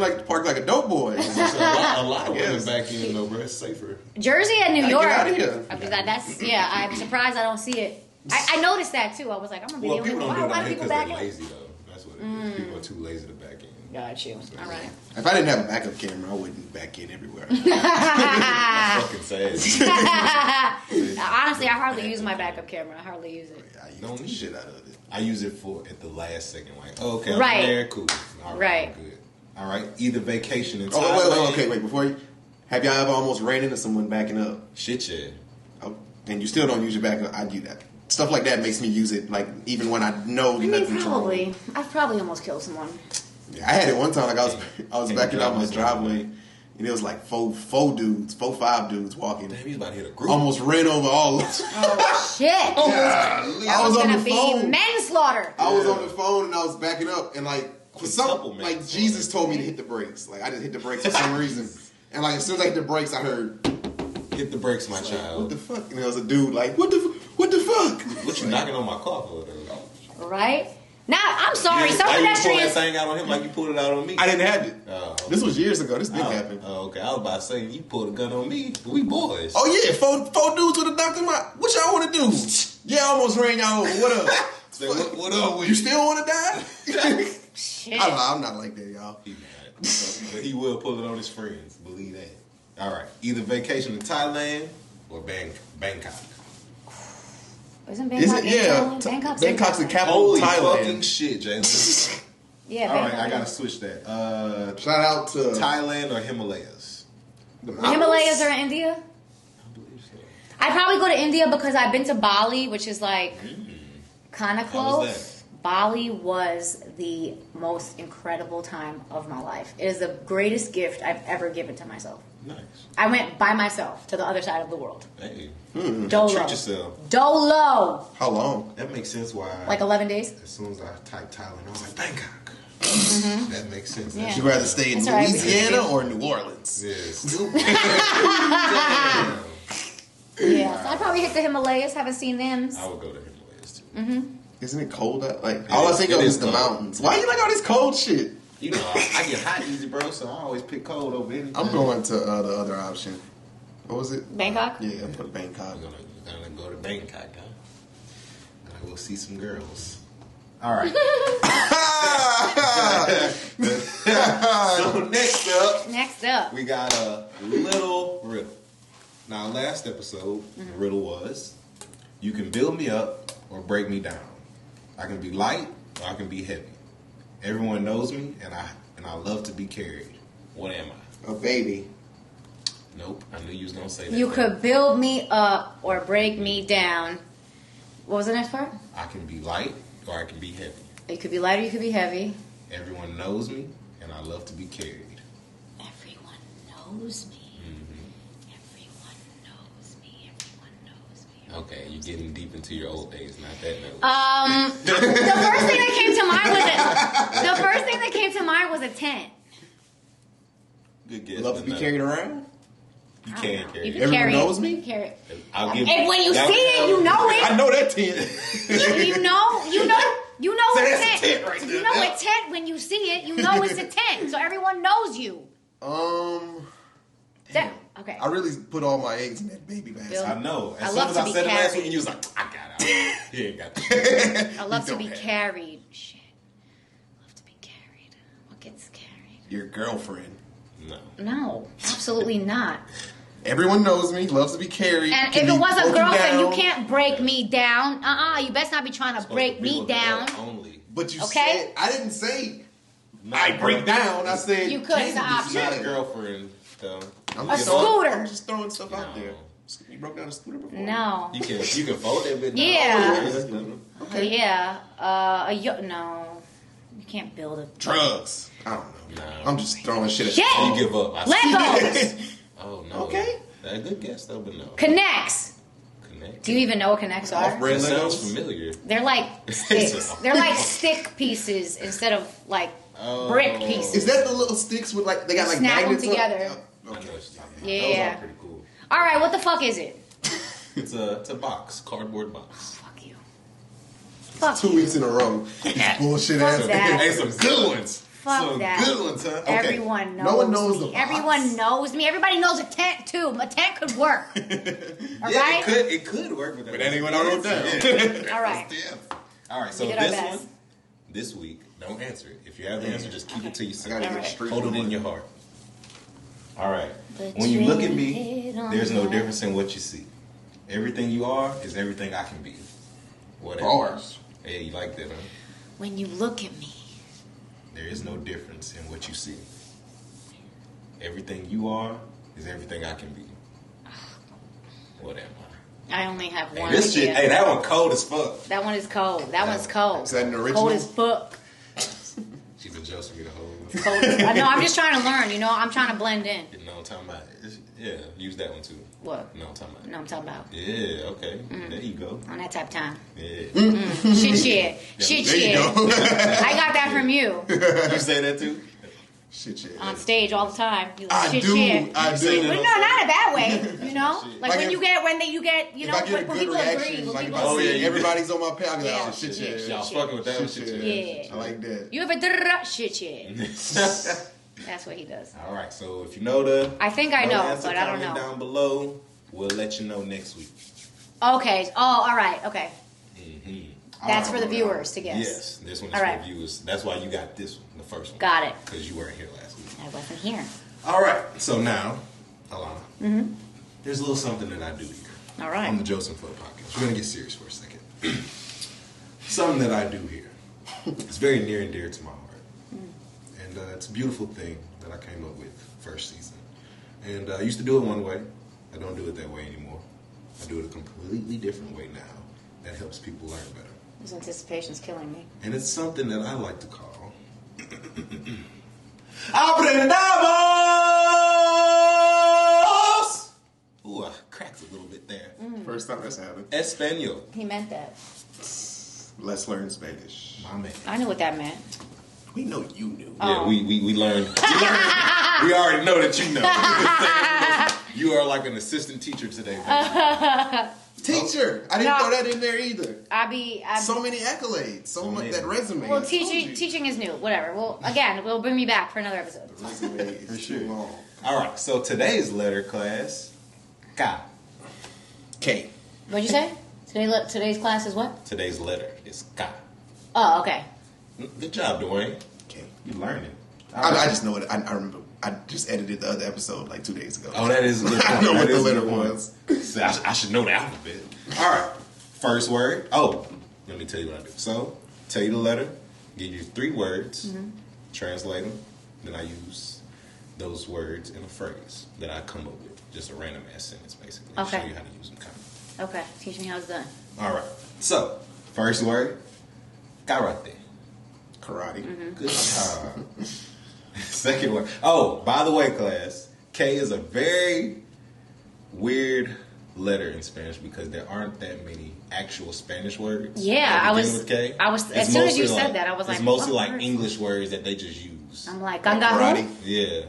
like a dope boy. A lot of women Yes. back in though, bro. It's safer. Jersey and New Gotta York. get out of here. That's yeah. I'm surprised I don't see it. I noticed that too. I was like, I'm gonna be Well, able people to. don't do it Why out here people because back they're in? lazy though. That's what it is. People are too lazy to back in. Got you. All right. If I didn't have a backup camera, I wouldn't back in everywhere. That's fucking sad. Honestly, I hardly use my backup camera. I hardly use it. I use Don't the need shit it. out of it. I use it for at the last second, like, oh, okay, I'm Right. there, cool. All Right. I'm good. All right, either vacation in Oh, Thailand. wait, before you, have y'all ever almost ran into someone backing up? Shit, yeah. Oh, and you still don't use your backup? I do that. Stuff like that makes me use it, like, even when I know I mean, nothing's wrong. probably. I've probably almost killed someone. Yeah, I had it one time, like, I was Hey, backing out my drive driveway, and it was like four, five dudes walking. Damn, he's about to hit a group. Almost ran over all of us. Oh shit! I That was was on gonna the be phone. manslaughter. I was on the phone and I was backing up, and like for Couple some, minutes. like Jesus told me to hit the brakes. Like I just hit the brakes for some reason, and like as soon as I hit the brakes, I heard Hit the brakes, my what child. the fuck, and there was a dude like what the fuck. What you knocking on my car for, though? Right? Now, I'm sorry. Some Why you pull that pedestrians. thing out on him like you pulled it out on me? I didn't have it. Oh. This was years ago. This didn't happen. Oh, okay. I was about to say, you pulled a gun on me. We boys. Oh yeah, four dudes with a knocked him out. What y'all want to do? Yeah, I almost ran y'all over. What up? Say, what up with You still want to die? Shit. I don't know. I'm not like that, y'all. He mad. But he will pull it on his friends. Believe that. All right. Either vacation to Thailand or Bangkok. Isn't Is Bangkok it? Yeah. Bangkok's Bangkok's the Thailand. capital Holy of Thailand. fucking shit, Jason. Yeah, All right, Bangkok. I gotta switch that. Shout out to Thailand or Himalayas? the The Himalayas are in India? I believe so. I'd probably go to India because I've been to Bali, which is like kind of How was close. Bali was the most incredible time of my life. It is the greatest gift I've ever given to myself. Nice. I went by myself to the other side of the world. Hey, Dolo. treat yourself. Dolo. How long? That makes sense why. Like 11 days. As soon as I typed Thailand, I was like, Bangkok. That makes sense. Yeah. Would you rather stay in That's all right. Louisiana or New Orleans? Yeah, stupid. Damn. Yeah. So I'd probably hit the Himalayas. Haven't seen them. I would go to Himalayas too. Isn't it cold out? Like all I is- think it of is is the cold. mountains. Why you like all this cold shit? You know, I get hot easy, bro, so I always pick cold over anything. I'm going to the other option. What was it? Bangkok? Yeah, I put Bangkok. We're gonna go to Bangkok, huh? Gonna go see some girls. All right. So Next up. we got a Liddle Riddle. Now, last episode, the riddle was, you can build me up or break me down. I can be light or I can be heavy. Everyone knows me, and I love to be carried. What am I? A baby. Nope, I knew you was gonna say that. You could build me up or break me down. What was the next part? I can be light or I can be heavy. You could be light or you could be heavy. Everyone knows me, and I love to be carried. Everyone knows me. Everyone knows me. Everyone knows me. Okay, you're getting deep into your old days, not that note. The first thing that came to mind was the first thing that came to mind was a tent. Good guess. Love to be carried around. You can carry You it. can Everyone carry knows it. me? You can carry it. I'll give And when you see it, you know it. I know that 10. You know So it's that's a 10. 10 right there. You know it's 10 when you see it. You know it's a 10. So everyone knows you. Damn. Okay. I really put all my eggs in that baby basket. Bill, I know. As I soon love as to I be said it last carried. week, and you was like, I got it. He ain't got that. I love You to be don't have it. carried. Shit. Love to be carried. What gets carried? Your girlfriend. No. No, absolutely not. Everyone knows me. Loves to be carried. And can if it be was a broken girlfriend, you down. can't break me down. You best not be trying to break me down. Only. But you Okay. said I didn't say Not I break down. I said You could. It's an can be. option. Not a girlfriend, though. I'm A just throwing- scooter. I'm just throwing stuff out No. there. You broke down a scooter before? No. You can fold that bit. Yeah. Okay. Yeah. No. You can't build a Drugs. I don't know. No. I'm just throwing shit at Shit. You give up. Legos. Oh no. Okay. That's a good guess though, but no. Connects. Connect. Do you even know what connects are? Off-brand That sounds Legos. familiar. They're like sticks. They're like stick pieces instead of like brick pieces. Is that the little sticks with like they got like Snap 'em magnets on- together. Oh, I know okay. what you're talking about. Yeah. Those are pretty cool. All right, what the fuck is it? It's a box, cardboard box. Fuck you. Fuck 2 you. weeks in a row. Bullshit Fuck ass. that. Hey, some good ones. Fuck some that. good ones, huh? Okay. Everyone knows No one knows me. the box. Everyone knows me. Everybody knows a tent too. A tent could work. All Yeah, right. it could work with that. But that ain't what I wrote down. All right. All right, so We did our this best. one, this week, don't answer it. If you have the answer, just keep it to I yourself. gotta All get right. straight. Hold it on in it. your heart. All right. The When you look at train me, hit on there's no the- difference in what you see. Everything you are is everything I can be. Whatever. Bars. Hey, you like that, huh? When you look at me, There is no difference in what you see. Everything you are is everything I can be. Whatever. I only have Hey, one. this shit, idea. hey, that one cold as fuck. That one is cold. That one's cold. Is that an original? Cold as fuck. She's been Joce me the whole. Cold as fuck. No, I'm just trying to learn. You know, I'm trying to blend in. You know what I'm talking about? Yeah, use that one too. What? You know what I'm talking about? No, I'm talking about Yeah, okay. There you go. on that type of time. Yeah. Shit. There you Shit. go. I got that from you You say that too? Shit, shit. on stage all the time. You I shit do. shit. I say do. that But no, not in a bad way. You know, Shit. like Like when if- you get, you If know, I get a when good people reaction, agree, when like if people I Oh, see yeah, you- everybody's on my page, I'm like, Yeah. oh, shit, Shit, shit. Y'all shit. fucking with that one? Shit, Shit, Yeah. I like that. You ever shit shit. That's what he does. All right, so if you know the, I think I know, answer, but I don't comment know. down below. We'll let you know next week. Okay. Oh, all right. Okay. That's I for the don't know. viewers to guess. Yes, this one is All right. for viewers. That's why you got this one, the first one. Got it. Because you weren't here last week. I wasn't here. All right, so now, Alana, there's a little something that I do here. All right. On the Joce and Flo podcast. We're going to get serious for a second. Something that I do here. It's very near and dear to my heart. And it's a beautiful thing that I came up with first season. And I used to do it one way. I don't do it that way anymore. I do it a completely different way now that helps people learn better. This anticipation's killing me. And it's something that I like to call Aprendamos! Ooh, I cracked a little bit there. First time that's happened. Espanol. He meant that. Let's learn Spanish. My man. I knew what that meant. We know you knew. Yeah, we learned. We already know that you know. You are like an assistant teacher today. Baby. Teacher, I didn't throw that in there either. So many accolades, so much many. that resume. Well, I told you. teaching is new. Whatever. Well, again, will bring me back for another episode. Resume is too long. All right, so today's letter class, K. K. What'd you say? Today's class is what? Today's letter is K. Oh, okay. Good job, Dwayne. K. You learning. I just know it. I remember. I just edited the other episode like 2 days ago. Oh, that is a good point. I know what That the is a letter good point. was. So I should know the alphabet. All right. First word. Oh, let me tell you what I do. So, tell you the letter, give you 3 words, translate them, then I use those words in a phrase that I come up with. Just a random ass sentence, basically. Okay. Show you how to use them, kind of. Okay. Teach me how it's done. All right. So, first word, karate. Karate. Good job. Second word. Oh, by the way, class, K is a very weird letter in Spanish because there aren't that many actual Spanish words. Yeah, that I begin was- with K. I was- It's as soon as mostly you said that, I was like, it's mostly what like words? English words that they just use. shoes. I'm like, kangaroo? Yeah.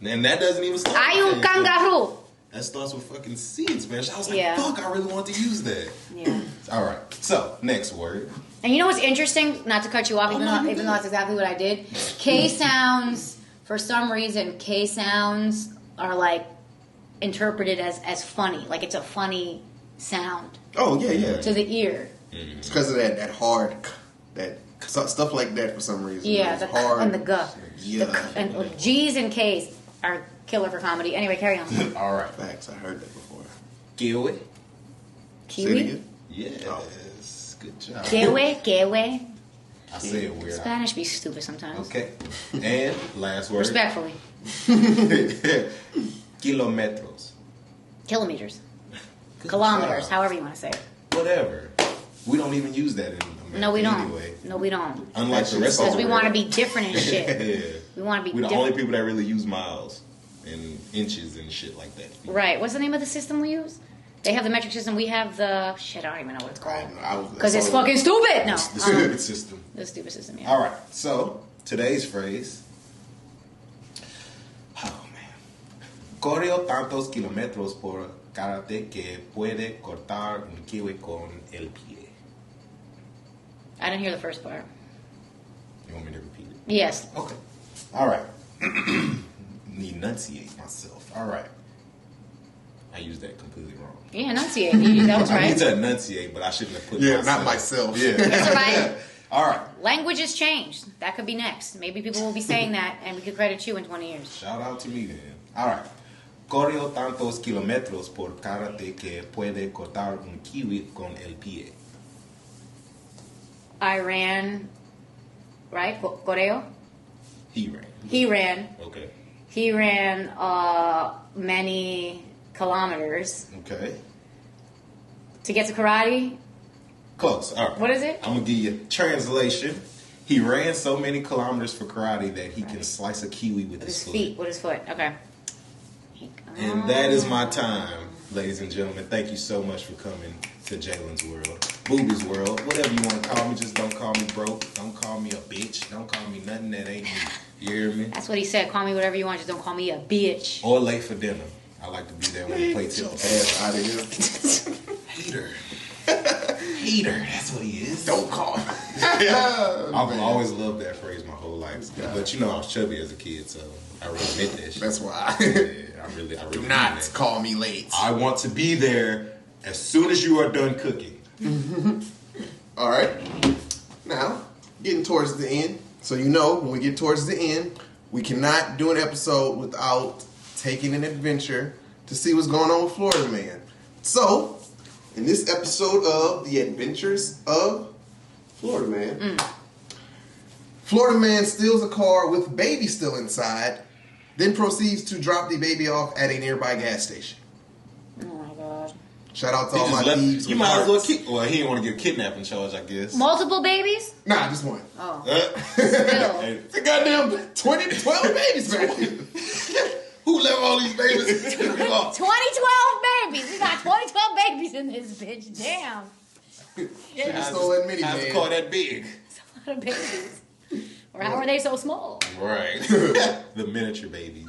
And that doesn't even start. Are you kangaroo? That starts with fucking seeds, man. I was like, Yeah. fuck, I really want to use that. Yeah. All right. So, next word. And you know what's interesting? Not to cut you off, even though that's exactly what I did. K sounds, for some reason, K sounds are like interpreted as funny. Like it's a funny sound. Oh, yeah. To the ear. It's because of that hard, that stuff like that for some reason. Yeah, It's the hard. and the g. Yeah. And G's and K's are killer for comedy. Anyway, carry on. All right. Facts, I heard that before. Kiwi. Say it Kiwi? again? Yes. Good job. Kiwi. I say it weird. Spanish be stupid sometimes. Okay. And last word. Respectfully. Kilometros. Kilometers. Good Kilometers, job. however you want to say it. Whatever. We don't even use that in America No, we don't. anyway. No, we don't. Unlike the rest of Because the we world. want to be different and shit. Yeah. We want to be We're the different. only people that really use miles and inches and shit like that. Right. What's the name of the system we use? They have the metric system. We have the... Shit, I don't even know what it's called. Because it's fucking stupid. No. The stupid system. The stupid system, yeah. All right. So, today's phrase. Oh, man. Correo tantos kilómetros por karate que puede cortar un kiwi con el pie. I didn't hear the first part. You want me to repeat it? Yes. Okay. All right. Enunciate myself. All right. I used that completely wrong. Yeah, enunciate. That was I need right. to enunciate, but I shouldn't have put Yeah, myself. not myself. Yeah. That's all right. All right. Language has changed. That could be next. Maybe people will be saying that, and we could credit you in 20 years. Shout out to me then. All right. Corrió tantos kilómetros por karate que puede cortar un kiwi con el pie. I ran, right? Correo? He ran. He ran. Okay. He ran many kilometers Okay. to get to karate. Close. All right. What is it? I'm going to give you translation. He ran so many kilometers for karate that he can slice a kiwi with his foot. Feet, with his foot. Okay. And that is my time, ladies and gentlemen. Thank you so much for coming to Jalen's world, Boobie's world, whatever you want to call me. Just don't call me broke. Don't call me a bitch. Don't call me nothing that ain't me. You hear me? That's what he said. Call me whatever you want. Just don't call me a bitch. Or late for dinner. I like to be there when the plate's hit the Ass out of here. Hater. Hater. That's what he is. Don't call me. I've always loved that phrase my whole life. But you know I was chubby as a kid, so I really admit that shit. That's why. Yeah, I really Do mean not that. call me late. I want to be there as soon as you are done cooking. All right. Now, getting towards the end. So you know, when we get towards the end, we cannot do an episode without taking an adventure to see what's going on with Florida Man. So, in this episode of The Adventures of Florida Man, Florida Man steals a car with baby still inside, then proceeds to drop the baby off at a nearby gas station. Oh my god. Shout out to He all just my left- thieves You with might as well hearts. keep. Well, he didn't want to give kidnapping charge, I guess. Multiple babies? Nah, just one. Oh. Still. It's a goddamn 12 babies back here. Who left all these babies in the car? 2012 babies. We got 2012 babies in this bitch. Damn. They just stole that How's the minivan. car that big? A lot of babies. Or how are they so small? Right. The miniature babies.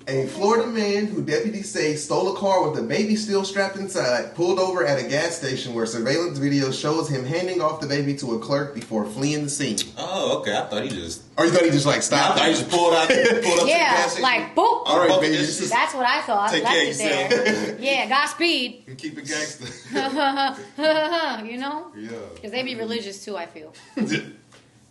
A Florida man who deputies say stole a car with a baby still strapped inside pulled over at a gas station where surveillance video shows him handing off the baby to a clerk before fleeing the scene. Oh, okay. I thought he just. Or you thought he just like I stopped? thought he just pulled up to the Yeah, gas station. like boop. All right, Both baby. of This is, That's what I thought. Take Left care of it there. Yeah, Godspeed. And keep it gangster. You know? Yeah. Because they be religious too, I feel.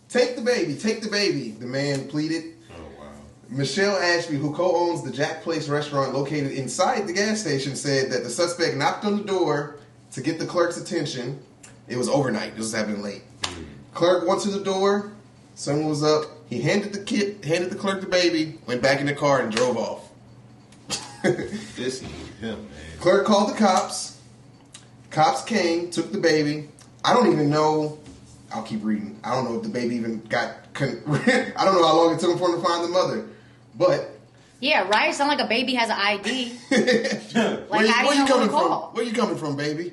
take the baby, the man pleaded. Oh, wow. Michelle Ashby, who co-owns the Jack Place restaurant located inside the gas station, said that the suspect knocked on the door to get the clerk's attention. It was overnight. This was happening late. Clerk went to the door. Someone was up. He handed the clerk the baby, went back in the car, and drove off. This is him, man. Clerk called the cops. Cops came, took the baby. I don't even know. I'll keep reading. I don't know if the baby even got. I don't know how long it took him for him to find the mother. But Yeah, right? It's not like a baby has an ID. where how do you know who to call? Where you coming from, baby?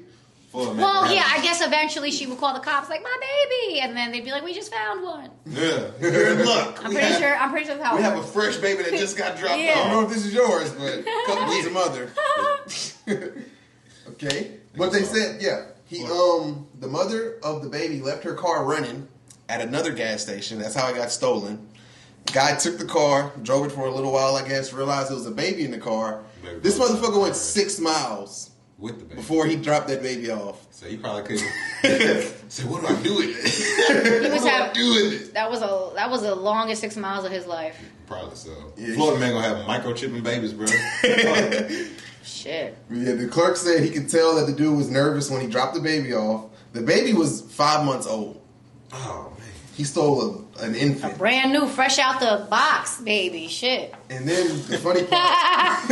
Well, yeah, I guess eventually she would call the cops, like, my baby, and then they'd be like, we just found one. Yeah, you're in luck. I'm pretty sure that's how we it have a works. fresh baby that just got dropped Yeah. off. I don't know if this is yours, but come meet the mother. Okay, but they said, yeah, the mother of the baby left her car running at another gas station. That's how it got stolen. Guy took the car, drove it for a little while, I guess, realized there was a baby in the car. This motherfucker went 6 miles with the baby before he dropped that baby off. So he probably couldn't say, what do I do with this? That was the longest 6 miles of his life. Probably so. Yeah, Florida man gonna have microchipping babies, bro. Shit. Yeah, the clerk said he could tell that the dude was nervous when he dropped the baby off. The baby was 5 months old. Oh, man. He stole an infant. Brand new, fresh out the box, baby. Shit. And then the funny part...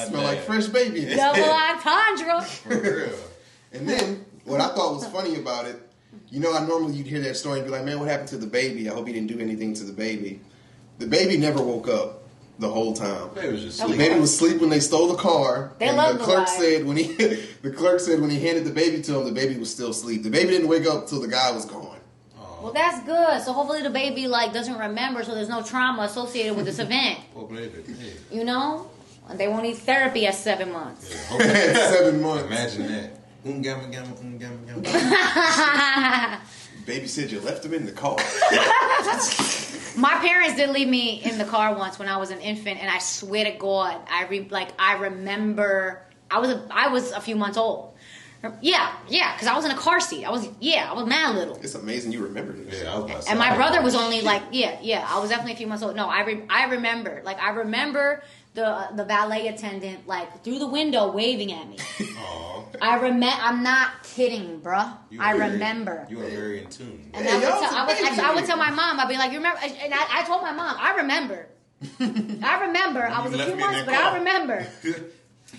smell like fresh baby. Double entendre. For real. And then, what I thought was funny about it, you know how normally you'd hear that story and be like, man, what happened to the baby? I hope he didn't do anything to the baby. The baby never woke up the whole time. The baby was just The sleeping. baby was asleep when they stole the car. They and love the clerk the said when he the clerk said when he handed the baby to him, the baby was still asleep. The baby didn't wake up till the guy was gone. Well, that's good. So hopefully the baby doesn't remember, so there's no trauma associated with this event. Oh, baby. Hey. You know, and they won't need therapy at 7 months. Yeah, 7 months. Imagine that. Baby said you left him in the car. My parents did leave me in the car once when I was an infant, and I swear to God, I remember I was a few months old. Yeah, because I was in a car seat. I was mad little. It's amazing you remember this. Yeah, I was about to say, And my brother was only I was definitely a few months old. No, I remember. I remember the valet attendant through the window waving at me. Aww. I'm not kidding, bruh. I remember. You are very in tune. And Hey, I would tell my mom, I'd be like, you remember? And I told my mom, I remember. I was a few months, but I remember.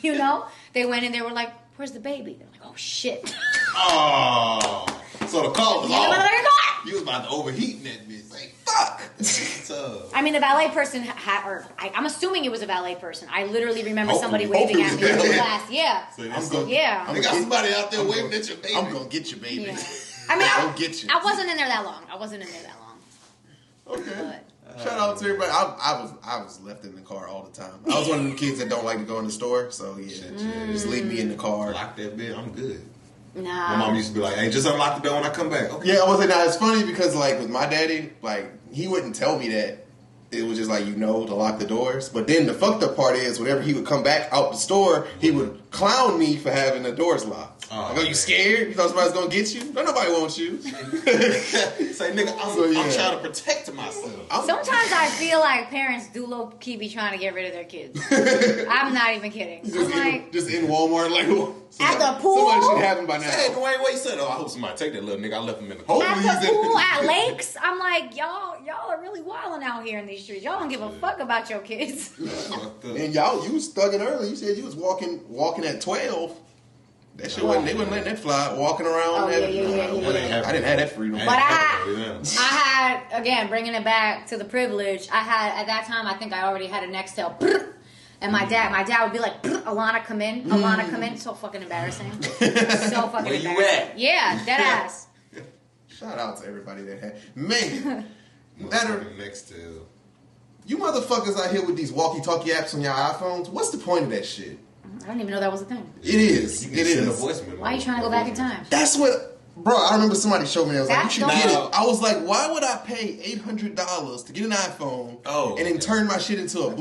You know? They went in, they were like, where's the baby? They're like, oh, shit. Oh. So the call was Yeah, off. You was about to overheat in that bitch. Like, fuck. I mean, the valet person I'm assuming it was a valet person. I literally remember somebody Hopefully. waving at me in class. Yeah. So They got somebody out there waving at your baby. I'm gonna get your baby. Yeah. I mean, I'll get you. I wasn't in there that long. Okay. But, Shout out to everybody. I was left in the car all the time. I was one of them kids that don't like to go in the store, so yeah, just leave me in the car. Lock that bitch. I'm good. nah. My mom used to be like, hey, just unlock the door when I come back. Okay. Yeah, I was like, now it's funny because with my daddy, he wouldn't tell me that. It was just to lock the doors. But then the fucked up part is, whenever he would come back out the store, he would clown me for having the doors locked. Oh, you scared? You thought somebody's gonna get you? No, nobody wants you. Say, nigga, I'm trying to protect myself. Sometimes I feel like parents do low-key be trying to get rid of their kids. I'm not even kidding. Just in Walmart, at the pool? Somebody should have him by now. Hey, Dwayne, what you said? Oh, I hope somebody take that little nigga. I left him in the Hopefully At he's the in- pool, at lakes, I'm like, y'all are really wilding out here in these streets. Y'all don't give a fuck about your kids. fucked up. And you was thugging early. You said you was walking at 12. That shit wasn't. They wasn't letting that fly. Walking around. Oh, that, yeah. I didn't have that freedom. But I had, again, bringing it back to the privilege, I had, at that time, I think I already had a Nextel. And my dad would be like, Alana, come in. Alana, come in. So fucking embarrassing. So fucking Where you embarrassing. at? Yeah, dead ass. Shout out to everybody that had. Man, matter. Next to. You motherfuckers out here with these walkie-talkie apps on your iPhones. What's the point of that shit? I didn't even know that was a thing. It is. You can It send a is. voice memo. Why are you trying to go back in time? That's what, bro. I remember somebody showed me. I was like, you should That's get dope. it. I was like, why would I pay $800 to get an iPhone and then turn my shit into a I thought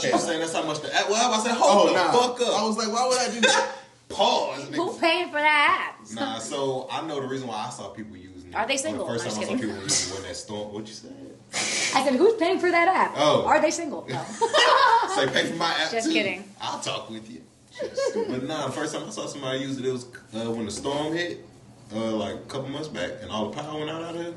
you were Nextel? saying that's how much the app. Well, I said, hold the fuck up. I was like, why would I do that? Pause. Who paying for that app? Nah, so I know the reason why I saw people using it. Are they single? The first I'm time I just saw kidding. people using it when that storm. What you said? I said, who's paying for that app? Oh. Are they single? No. Say, pay for my app Just too. kidding. I'll talk with you. But nah, the first time I saw somebody use it was when the storm hit, like a couple months back, and all the power went out of there.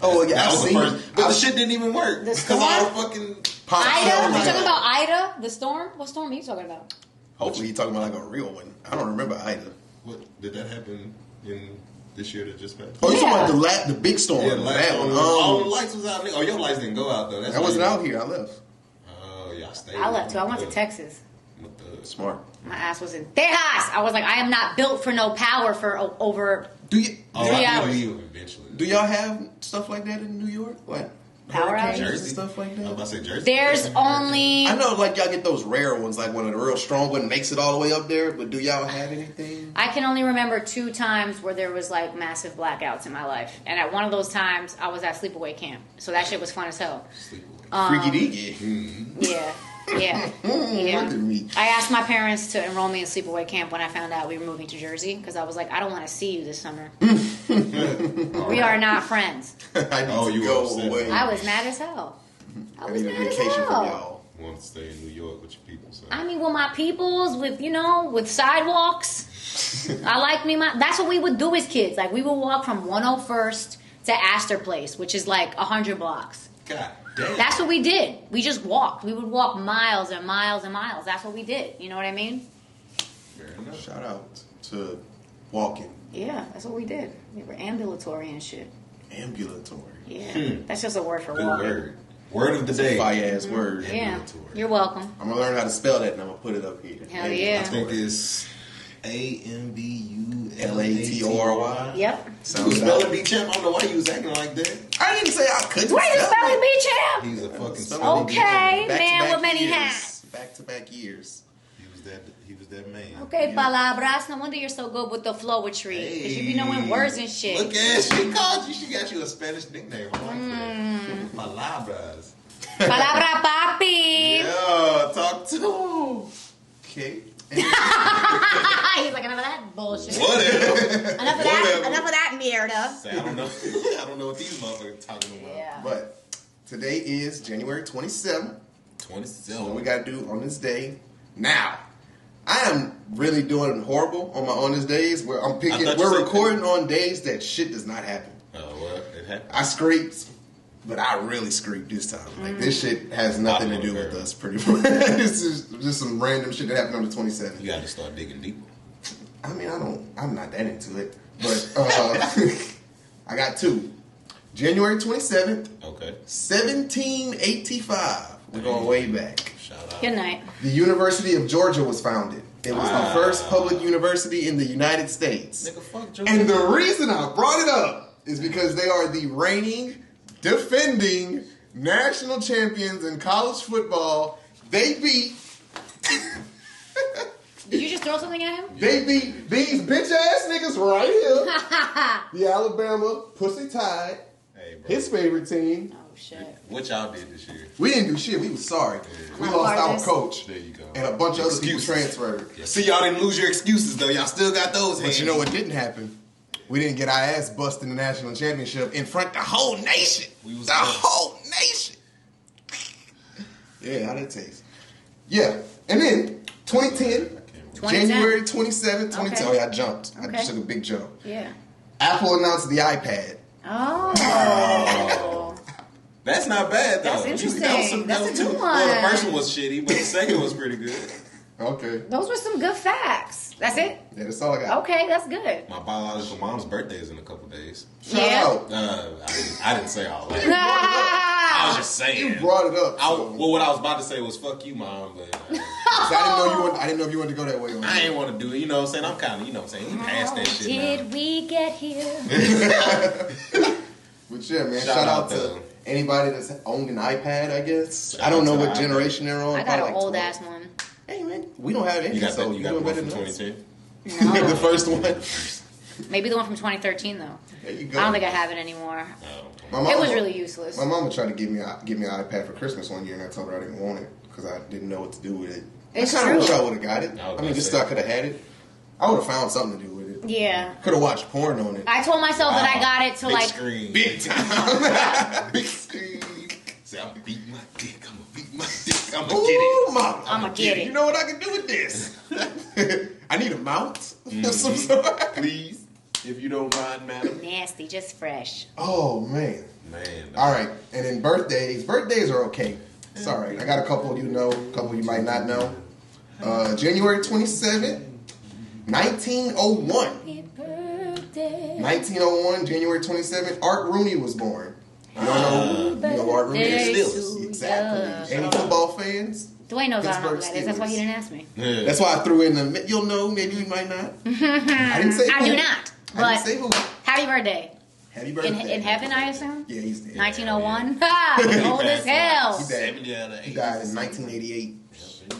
Oh, yeah, that I've was the seen first. it. But the shit didn't even work. The Because storm? all the fucking Ida? You talking about Ida? The storm? What storm are you talking about? Hopefully, you're talking about like a real one. I don't remember either. What did that happen in this year that just passed? Oh, you Yeah. talking about the big storm? Yeah, the the last bad one. one. All the lights was out. Oh, your lights didn't go out though. That's I why wasn't you- out here. I left. Oh, yeah, I stayed. I left too. I went to Texas. Smart. My ass was in Tejas. I was like, I am not built for no power for over Do you? 3 hours. Eventually. Do y'all have stuff like that in New York? Like Power hurricanes outages? and stuff like I was that? about to say Jersey. There's only I know, like y'all get those rare ones, like when a real strong one makes it all the way up there. But do y'all have anything? I can only remember 2 times where there was like massive blackouts in my life, and at one of those times I was at sleepaway camp, so that shit was fun as hell. Freaky deaky. Yeah. Yeah. Look at me. I asked my parents to enroll me in sleepaway camp when I found out we were moving to Jersey because I was like, I don't want to see you this summer. We are not friends. I need to go away. I was mad as hell. I need a vacation from y'all. Want to stay in New York with your people, so. I mean, with my peoples, with sidewalks. I like me. That's what we would do as kids. Like, we would walk from 101st to Astor Place, which is like 100 blocks. God damn. That's what we did. We just walked. We would walk miles and miles and miles. That's what we did. You know what I mean? Fair enough. Shout out to walking. Yeah, that's what we did. We were ambulatory and shit. Ambulatory. Yeah, that's just a word for Good walking. word. Word of the day. Fire ass word. Yeah, Ambulatory. you're welcome. I'm gonna learn how to spell that and I'm gonna put it up here. Hell yeah. I think it's AMBULATORY. Yep. Sounds Spelling out. bee champ. I don't know why you was acting like that. I didn't say I couldn't. Dwayne the spell spelling it. bee champ. He's a fucking Spelling bee Okay, champ. man Back-to-back with many years. hats. Back-to-back years. He was that man. Okay, Yeah. palabras. No wonder you're so good with the flowetry. Because you be knowing words and shit. Look at she called you. She got you a Spanish nickname. I like that. Palabras. Palabra papi. Yeah, talk to. Okay. He's like, enough of that bullshit. Whatever. Enough of that mierda. Say, I don't know. I don't know what these motherfuckers talking about. Yeah. But today is January 27th. 27. So what we gotta do on this day. Now, I am really doing horrible on my on this days where I'm picking. I thought you We're said recording on days that shit does not happen. Oh, well, it happened. I scraped, but I really scraped this time. Like this shit has nothing to do with us, pretty much. This is just some random shit that happened on the 27th. You got to start digging deeper. I mean, I'm not that into it, but I got 2. January 27th, Okay. 1785. We're going way back. Shout out. Good night. The University of Georgia was founded. It was the first public university in the United States. Nigga, fuck Georgia. And the reason I brought it up is because they are the reigning, defending national champions in college football. They beat Did you just throw something at him? They beat these bitch ass niggas right here. The Alabama Pussy Tide, Hey, bro. his favorite team. Oh, shit. What y'all did this year? We didn't do shit. We was sorry. Yeah. We I'm lost part of our this. coach. There you go. And a bunch of other people Excuses. transferred. Yeah. See, y'all didn't lose your excuses, though. Y'all still got those But hands. you know what didn't happen? We didn't get our ass bust in the national championship in front of the whole nation. We was The good. whole nation. Yeah, how that taste? Yeah. And then 2010, 2010. January 27th, 2010. Okay. Oh, yeah, I jumped. I Okay. just took a big jump. Yeah. Apple announced the iPad. Oh. That's not bad, though. That's interesting. That That's was a good Well, the one. first one was shitty, but the second was pretty good. Okay. Those were some good facts. That's it? Yeah, that's all I got. Okay, that's good. My biological mom's birthday is in a couple days. Shout Yeah. out. I didn't say all that. I was just saying. You brought it up. So. Well, what I was about to say was "fuck you, mom," but I didn't know if you wanted to go that way. I ain't want to do it. You know what I'm saying? I'm kind of, you know what I'm saying? We past that shit Did now. we get here? But yeah, man. Shout Shout out out to to- anybody that's owned an iPad. I guess Shout I don't out know to what the generation they're on. I got Probably an like old 12. ass one. Hey man, we don't have any. You got so that? You got doing one better from than us. 2010? No. The first one. Maybe the one from 2013 though. There you go. I don't think I have it anymore. Oh. My It mama- was really useless. My mama tried to give me an iPad for Christmas one year, and I told her I didn't want it because I didn't know what to do with it. It's I kind true. of wish I would have got it. I was I mean, gonna just say. so I could have had it. I would have found something to do with it. Yeah. Could have watched porn on it. I told myself that I got it to Big like. screen. Big time. Big screen. Say, I'm beat my dick. I'm gonna beat my dick. I'm gonna Ooh, get it. mama. I'ma get it. You know what I can do with this? I need a mount Mm-hmm. of some sort. Please, if you don't mind, madam. Nasty, just fresh. Oh, man. Man. All right. And then birthdays. Birthdays are okay. It's all right. I got a couple you know, a couple you might not know. January 27th, 1901. Happy birthday. 1901, January 27th, Art Rooney was born. You don't know, you know Art Rooney Birthday is? Steelers. to Exactly. ya. Any football fans? Dwayne knows I don't know who Pittsburgh that is. That's why he Steelers. didn't ask me. Yeah. That's why I threw in the. You'll know, maybe you might not. I didn't say who. I do not. I But didn't say who. happy birthday. Happy birthday. In heaven, I assume? Yeah, he's dead. 1901? Ha! Old as hell. He died. He died in 1988.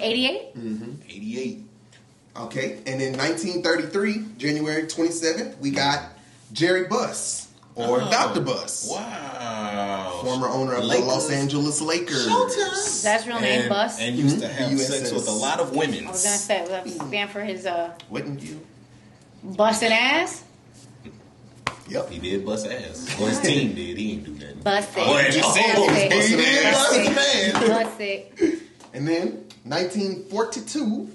88? 88. Okay, and in 1933, January 27th, we got Jerry Buss, or Dr. Buss. Wow. Former owner of the Lakers. Los Angeles Lakers. That's his real name, Bus? And used to have USS. sex with a lot of women. I was going to say, that stand for his Wouldn't you? busting ass? Yep. He did bust ass. Well, his team did. He didn't do nothing. Busted. Well, he just said he Busted. did bust man. Busted. And then 1942,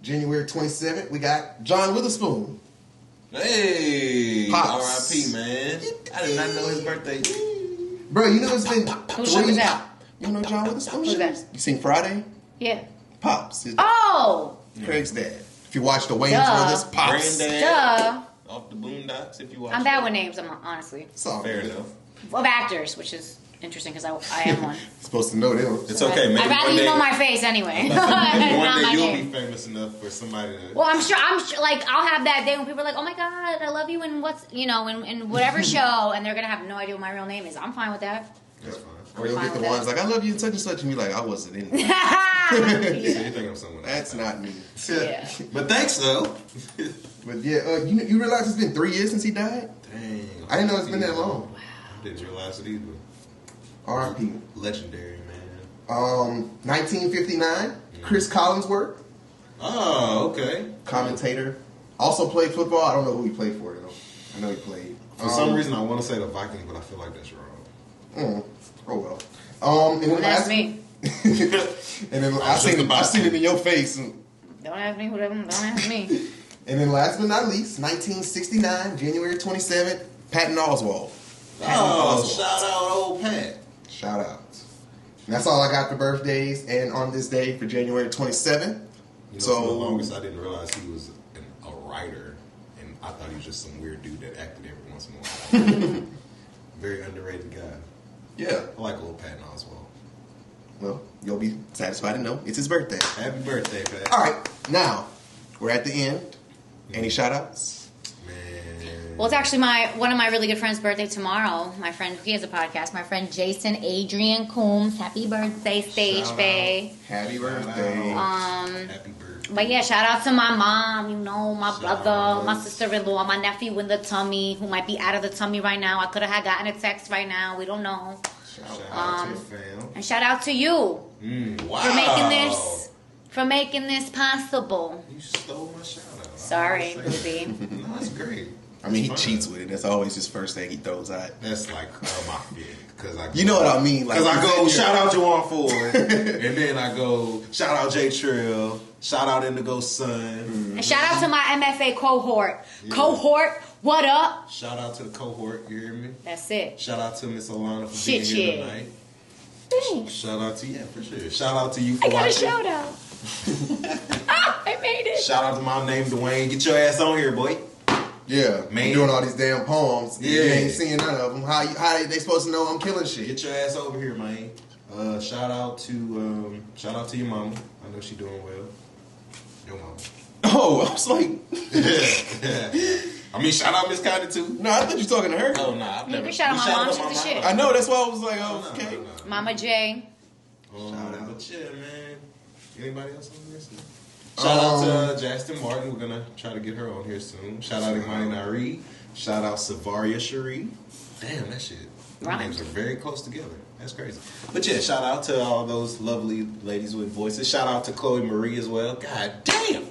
January 27th, we got John Witherspoon. Hey, Pops. R.I.P. man. I did not know his birthday. Bro, you know it's been Who's that? You know John Witherspoon? Who's that? You seen Friday? Yeah. Pops. His, Oh! Craig's dad. If you watch the Wayans Duh. Brothers, Pops. Granddad. Duh. Off the Boondocks, if you watch. I'm bad with names, honestly. It's all Fair good. enough. Of actors, which is interesting because I am one. Supposed to know them. It's okay. Maybe I'd rather one you day, know my face anyway. maybe Not one my day you'll name. be famous enough for somebody to. Well, I'm sure, like, I'll have that day when people are like, oh my God, I love you in what's, in whatever show, and they're going to have no idea what my real name is. I'm fine with that. That's fine. Or you'll get the ones like, I love you and such and such, and be like, I wasn't in there. So yeah. you think I'm someone else. That's not me. Yeah. But thanks though. But yeah, you realize it's been 3 years since he died? Dang. I didn't know it's been that long. Didn't realize it either. R.I.P. Legendary, man. 1959, Chris Collinsworth, Oh, okay. commentator. Also played football. I don't know who he played for, though. I know he played. For some reason, I want to say the Vikings, but I feel like that's wrong. Oh, well. And then Don't ask me. and then I seen it in your face. Don't ask me. Whatever. Don't ask me. And then last but not least, 1969, January 27th, Patton Oswalt. Shout out old Pat. Shout out. And that's all I got for birthdays and on this day for January 27th. You know, So for the longest, I didn't realize he was a writer, and I thought he was just some weird dude that acted every once in a while. Very underrated guy. yeah. I like old Patton Oswalt. Well, you'll be satisfied to know it's his birthday. Happy birthday, Pat. All right, now we're at the end. Any shout outs? Man. Well, it's actually one of my really good friends' birthday tomorrow. My friend, he has a podcast. My friend Jason Adrian Coombs. Happy birthday, Stage Shout Bay. Happy birthday. Happy birthday. But yeah, shout out to my mom, my Shout brother, out. my sister-in-law, my nephew in the tummy, who might be out of the tummy right now. I could have gotten a text right now. We don't know. Shout out to the fam. And shout out to you Wow. for making this possible. You stole my shout out. Sorry, Boobie. No, that's great. I mean, he That's cheats fine. with it. That's always his first thing he throws out. That's like my fit. Cause I go, You know what I mean? Like, Because I go, he's in shout out Juwan Ford. And then I go, shout out J Trill. Shout out Indigo Sun. And shout out to my MFA cohort. Yeah. Cohort, what up? Shout out to the cohort, you hear me? That's it. Shout out to Miss Alana for Shit, being here shit. tonight. Thanks. Shout out to, for sure. Shout out to you for I got a watching. shout out. I made it. Shout out to my name, Dwayne. Get your ass on here, boy. Yeah, Man. I'm doing all these damn poems. Yeah. You ain't seeing none of them. How they supposed to know I'm killing shit? Get your ass over here, man. Shout out to your mama. I know she doing well. Your mama. Oh, I was like, I mean, shout out Miss Cuttin too. no, I thought you were talking to her. Oh no, I've You never. can shout out my mom, out she's the shit. I know, that's why I was like, No, oh, okay. no. Mama J. Shout out. But yeah, man. Anybody else on this? Shout out to Justin Martin. We're gonna try to get her on here soon. Shout out Imani Nari. Shout out Savaria Cherie. Damn, that shit. Right. Names are very close together. That's crazy. But yeah, shout out to all those lovely ladies with voices. Shout out to Chloe Marie as well. God damn.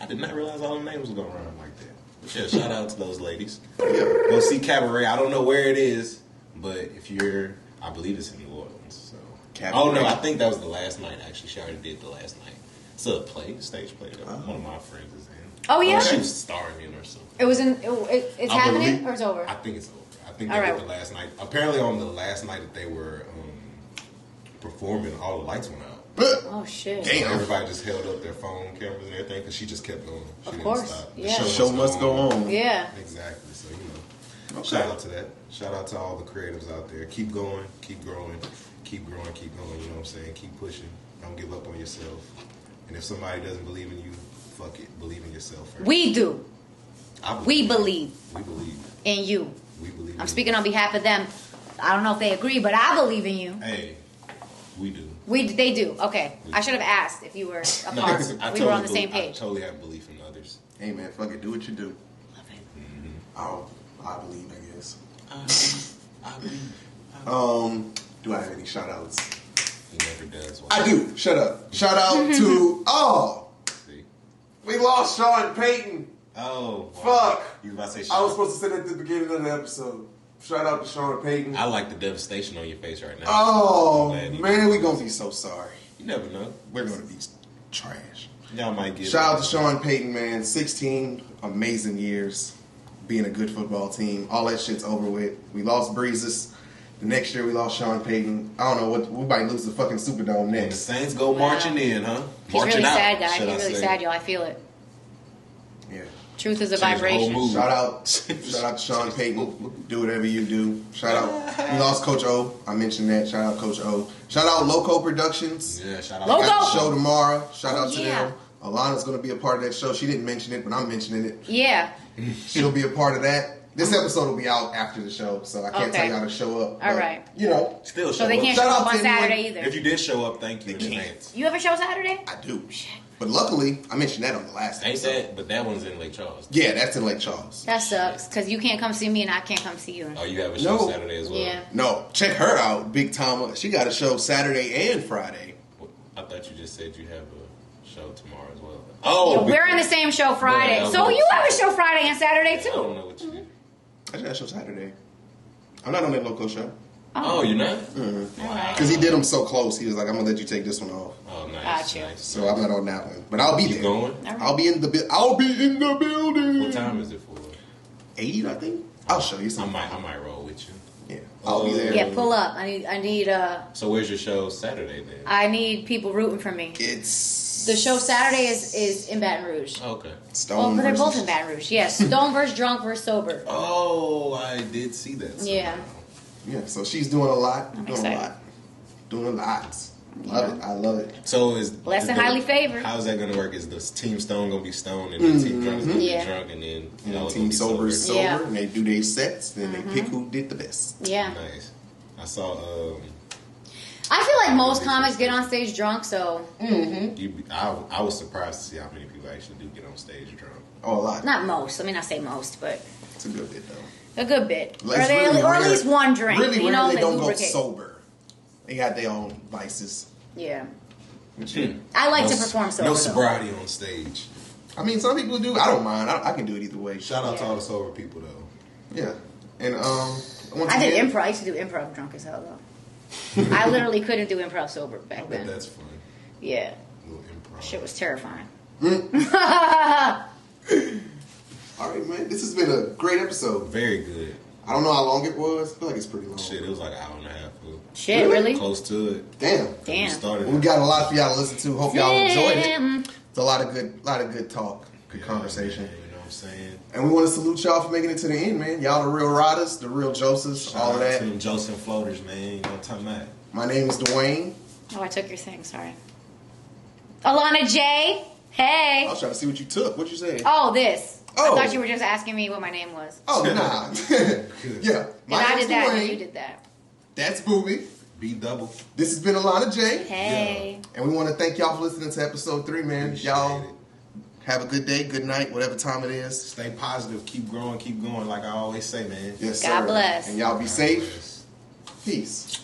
I did not realize all the names were gonna rhyme like that. But yeah, shout out to those ladies. Go see Cabaret. I don't know where it is, but if you're, I believe it's in New Orleans. So. Cabaret. Oh no, I think that was the last night. Actually, she already did the last night. It's a stage play that one of my friends is in. Oh, yeah? She was starring in or something. It was it's I happening believe- or it's over? I think it's over. I think All they right. did the last night. Apparently, on the last night that they were performing, all the lights went out. Oh shit. Damn. Everybody just held up their phone cameras and everything because she just kept going. She didn't course, stop. The yeah. Show must go on. Yeah. Exactly. So, Okay. shout out to that. Shout out to all the creatives out there. Keep going, keep growing, keep growing, keep going. You know what I'm saying? Keep pushing. Don't give up on yourself. And if somebody doesn't believe in you, fuck it. Believe in yourself first. We do. We believe. We believe. In you. We believe. I'm speaking on behalf of them. I don't know if they agree, but I believe in you. Hey, we do. They do. Okay. I should have asked if you were a part. We were on the same page. I totally have belief in others. Hey man, fuck it, do what you do. Love it. I believe, I guess. I believe. Do I have any shout outs? He never does. I do. Shut up. Shout out to See? we lost Sean Payton. Oh, wow. Fuck. You was about to say I Sean. was supposed to say that at the beginning of the episode. Shout out to Sean Payton. I like the devastation on your face right now. Oh I'm glad man, we gonna be so sorry. You never know. We're gonna be trash. Y'all might get. Shout out to Sean Payton, man. 16 amazing years being a good football team. All that shit's over with. We lost Breezes. The next year we lost Sean Payton. I don't know what we might lose the fucking Superdome And the next. Saints go marching in, huh? He's Marching really out. sad, guy. should He's I really say. sad, y'all. I feel it. Yeah. Truth is a Change the whole vibration. mood. Shout out to Sean Payton. Do whatever you do. Shout out. We lost Coach O. I mentioned that. Shout out Coach O. Shout out Loco Productions. Yeah, shout out. Loco. Got the show tomorrow. Shout out to yeah. them. Alana's going to be a part of that show. She didn't mention it, but I'm mentioning it. Yeah. She'll be a part of that. This episode will be out after the show, so I can't Okay. tell y'all to show up. All but, right. You know, Still show So they up. can't Shout show out up on to anyone- Saturday either. If you did show up, thank you in They can't. advance. You have a show Saturday? I do. But luckily, I mentioned that on the last Ain't episode. that? But that one's in Lake Charles. Yeah, that's in Lake Charles. That sucks, because you can't come see me and I can't come see you. Oh, you have a show No. Saturday as well. Yeah. No, check her out, Big Tama. She got a show Saturday and Friday. I thought you just said you have a show tomorrow as well. Oh, Yeah, we're in the same show Friday. Well, So you have a show Friday and Saturday I don't too. know what you do. I just got a show Saturday. I'm not on that local show. Oh, you're not? All right. Because he did them so close. He was like, I'm going to let you take this one off. Oh, nice. Gotcha. Nice. So I'm not on that one. But I'll be You there. going? All right. I'll be in the building. What time is it for? 8, I think. I'll show you I something. might roll with you. Yeah, I'll be there. Yeah, pull up. I need So where's your show Saturday then? I need people rooting for me. It's The show Saturday is in Baton Rouge. Oh, okay. Stone But they're both versus- in Baton Rouge. Yes, Stone versus Drunk versus Sober. Oh, I did see that. Yeah. somehow. Yeah, so she's doing a lot. I'm Doing excited. a lot. Doing a lot. Love it. I love it. So is Blessed and highly favored. How's that gonna work? Is the team Stone gonna be stoned and the team Drunk is gonna Yeah. be drunk and then You know, y'all team gonna be sober is sober, Yeah. and they do their sets, then they pick who did the best. Yeah. Nice. I saw. I feel like most comics get on stage drunk, so I was surprised to see how many people actually do get on stage drunk. Oh, a lot. not most. Let me not say most, but It's a good bit though. a good bit. Like, Or, it's they, really or at rare- least one drink. Really, you know, they don't go lubricate. sober. They got their own vices. Yeah. Which you- I like No to s- perform sober. No though. sobriety on stage. I mean, some people do. I don't mind. I can do it either way. Shout out to all the sober people though. Yeah. And once I did again- improv. I used to do improv drunk as hell though. I literally couldn't do improv sober I back bet then. that's fun. Yeah. A little improv. Shit was terrifying. All right, man. This has been a great episode. Very good. I don't know how long it was. I feel like it's pretty long. Shit, it was like an hour and a half. Shit, really? Close to it. Damn. We Damn. started. We got a lot for y'all to listen to. Hope y'all enjoyed it. Damn. It's a lot of good talk, good conversation. Man, you know what I'm saying? And we want to salute y'all for making it to the end, man. Y'all the real riders, the real Joces, all of Shout out that. to them Joce and floaters, man. You know what I'm talking about? My name is Dwayne. Oh, I took your thing. Sorry. Alana J. I Hey. was trying to see what you took. What you saying? Oh, this. Oh. I thought you were just asking me what my name was. Oh, nah. yeah. And I name's did that, Dwayne. and you did that. That's Boobie. B double. This has been Alana J. Hey. And we want to thank y'all for listening to episode 3, man. Appreciate Y'all it. have a good day, good night, whatever time it is. Stay positive. Keep growing. Keep going. Like I always say, man. Yes, God sir. bless. And y'all be safe. Peace.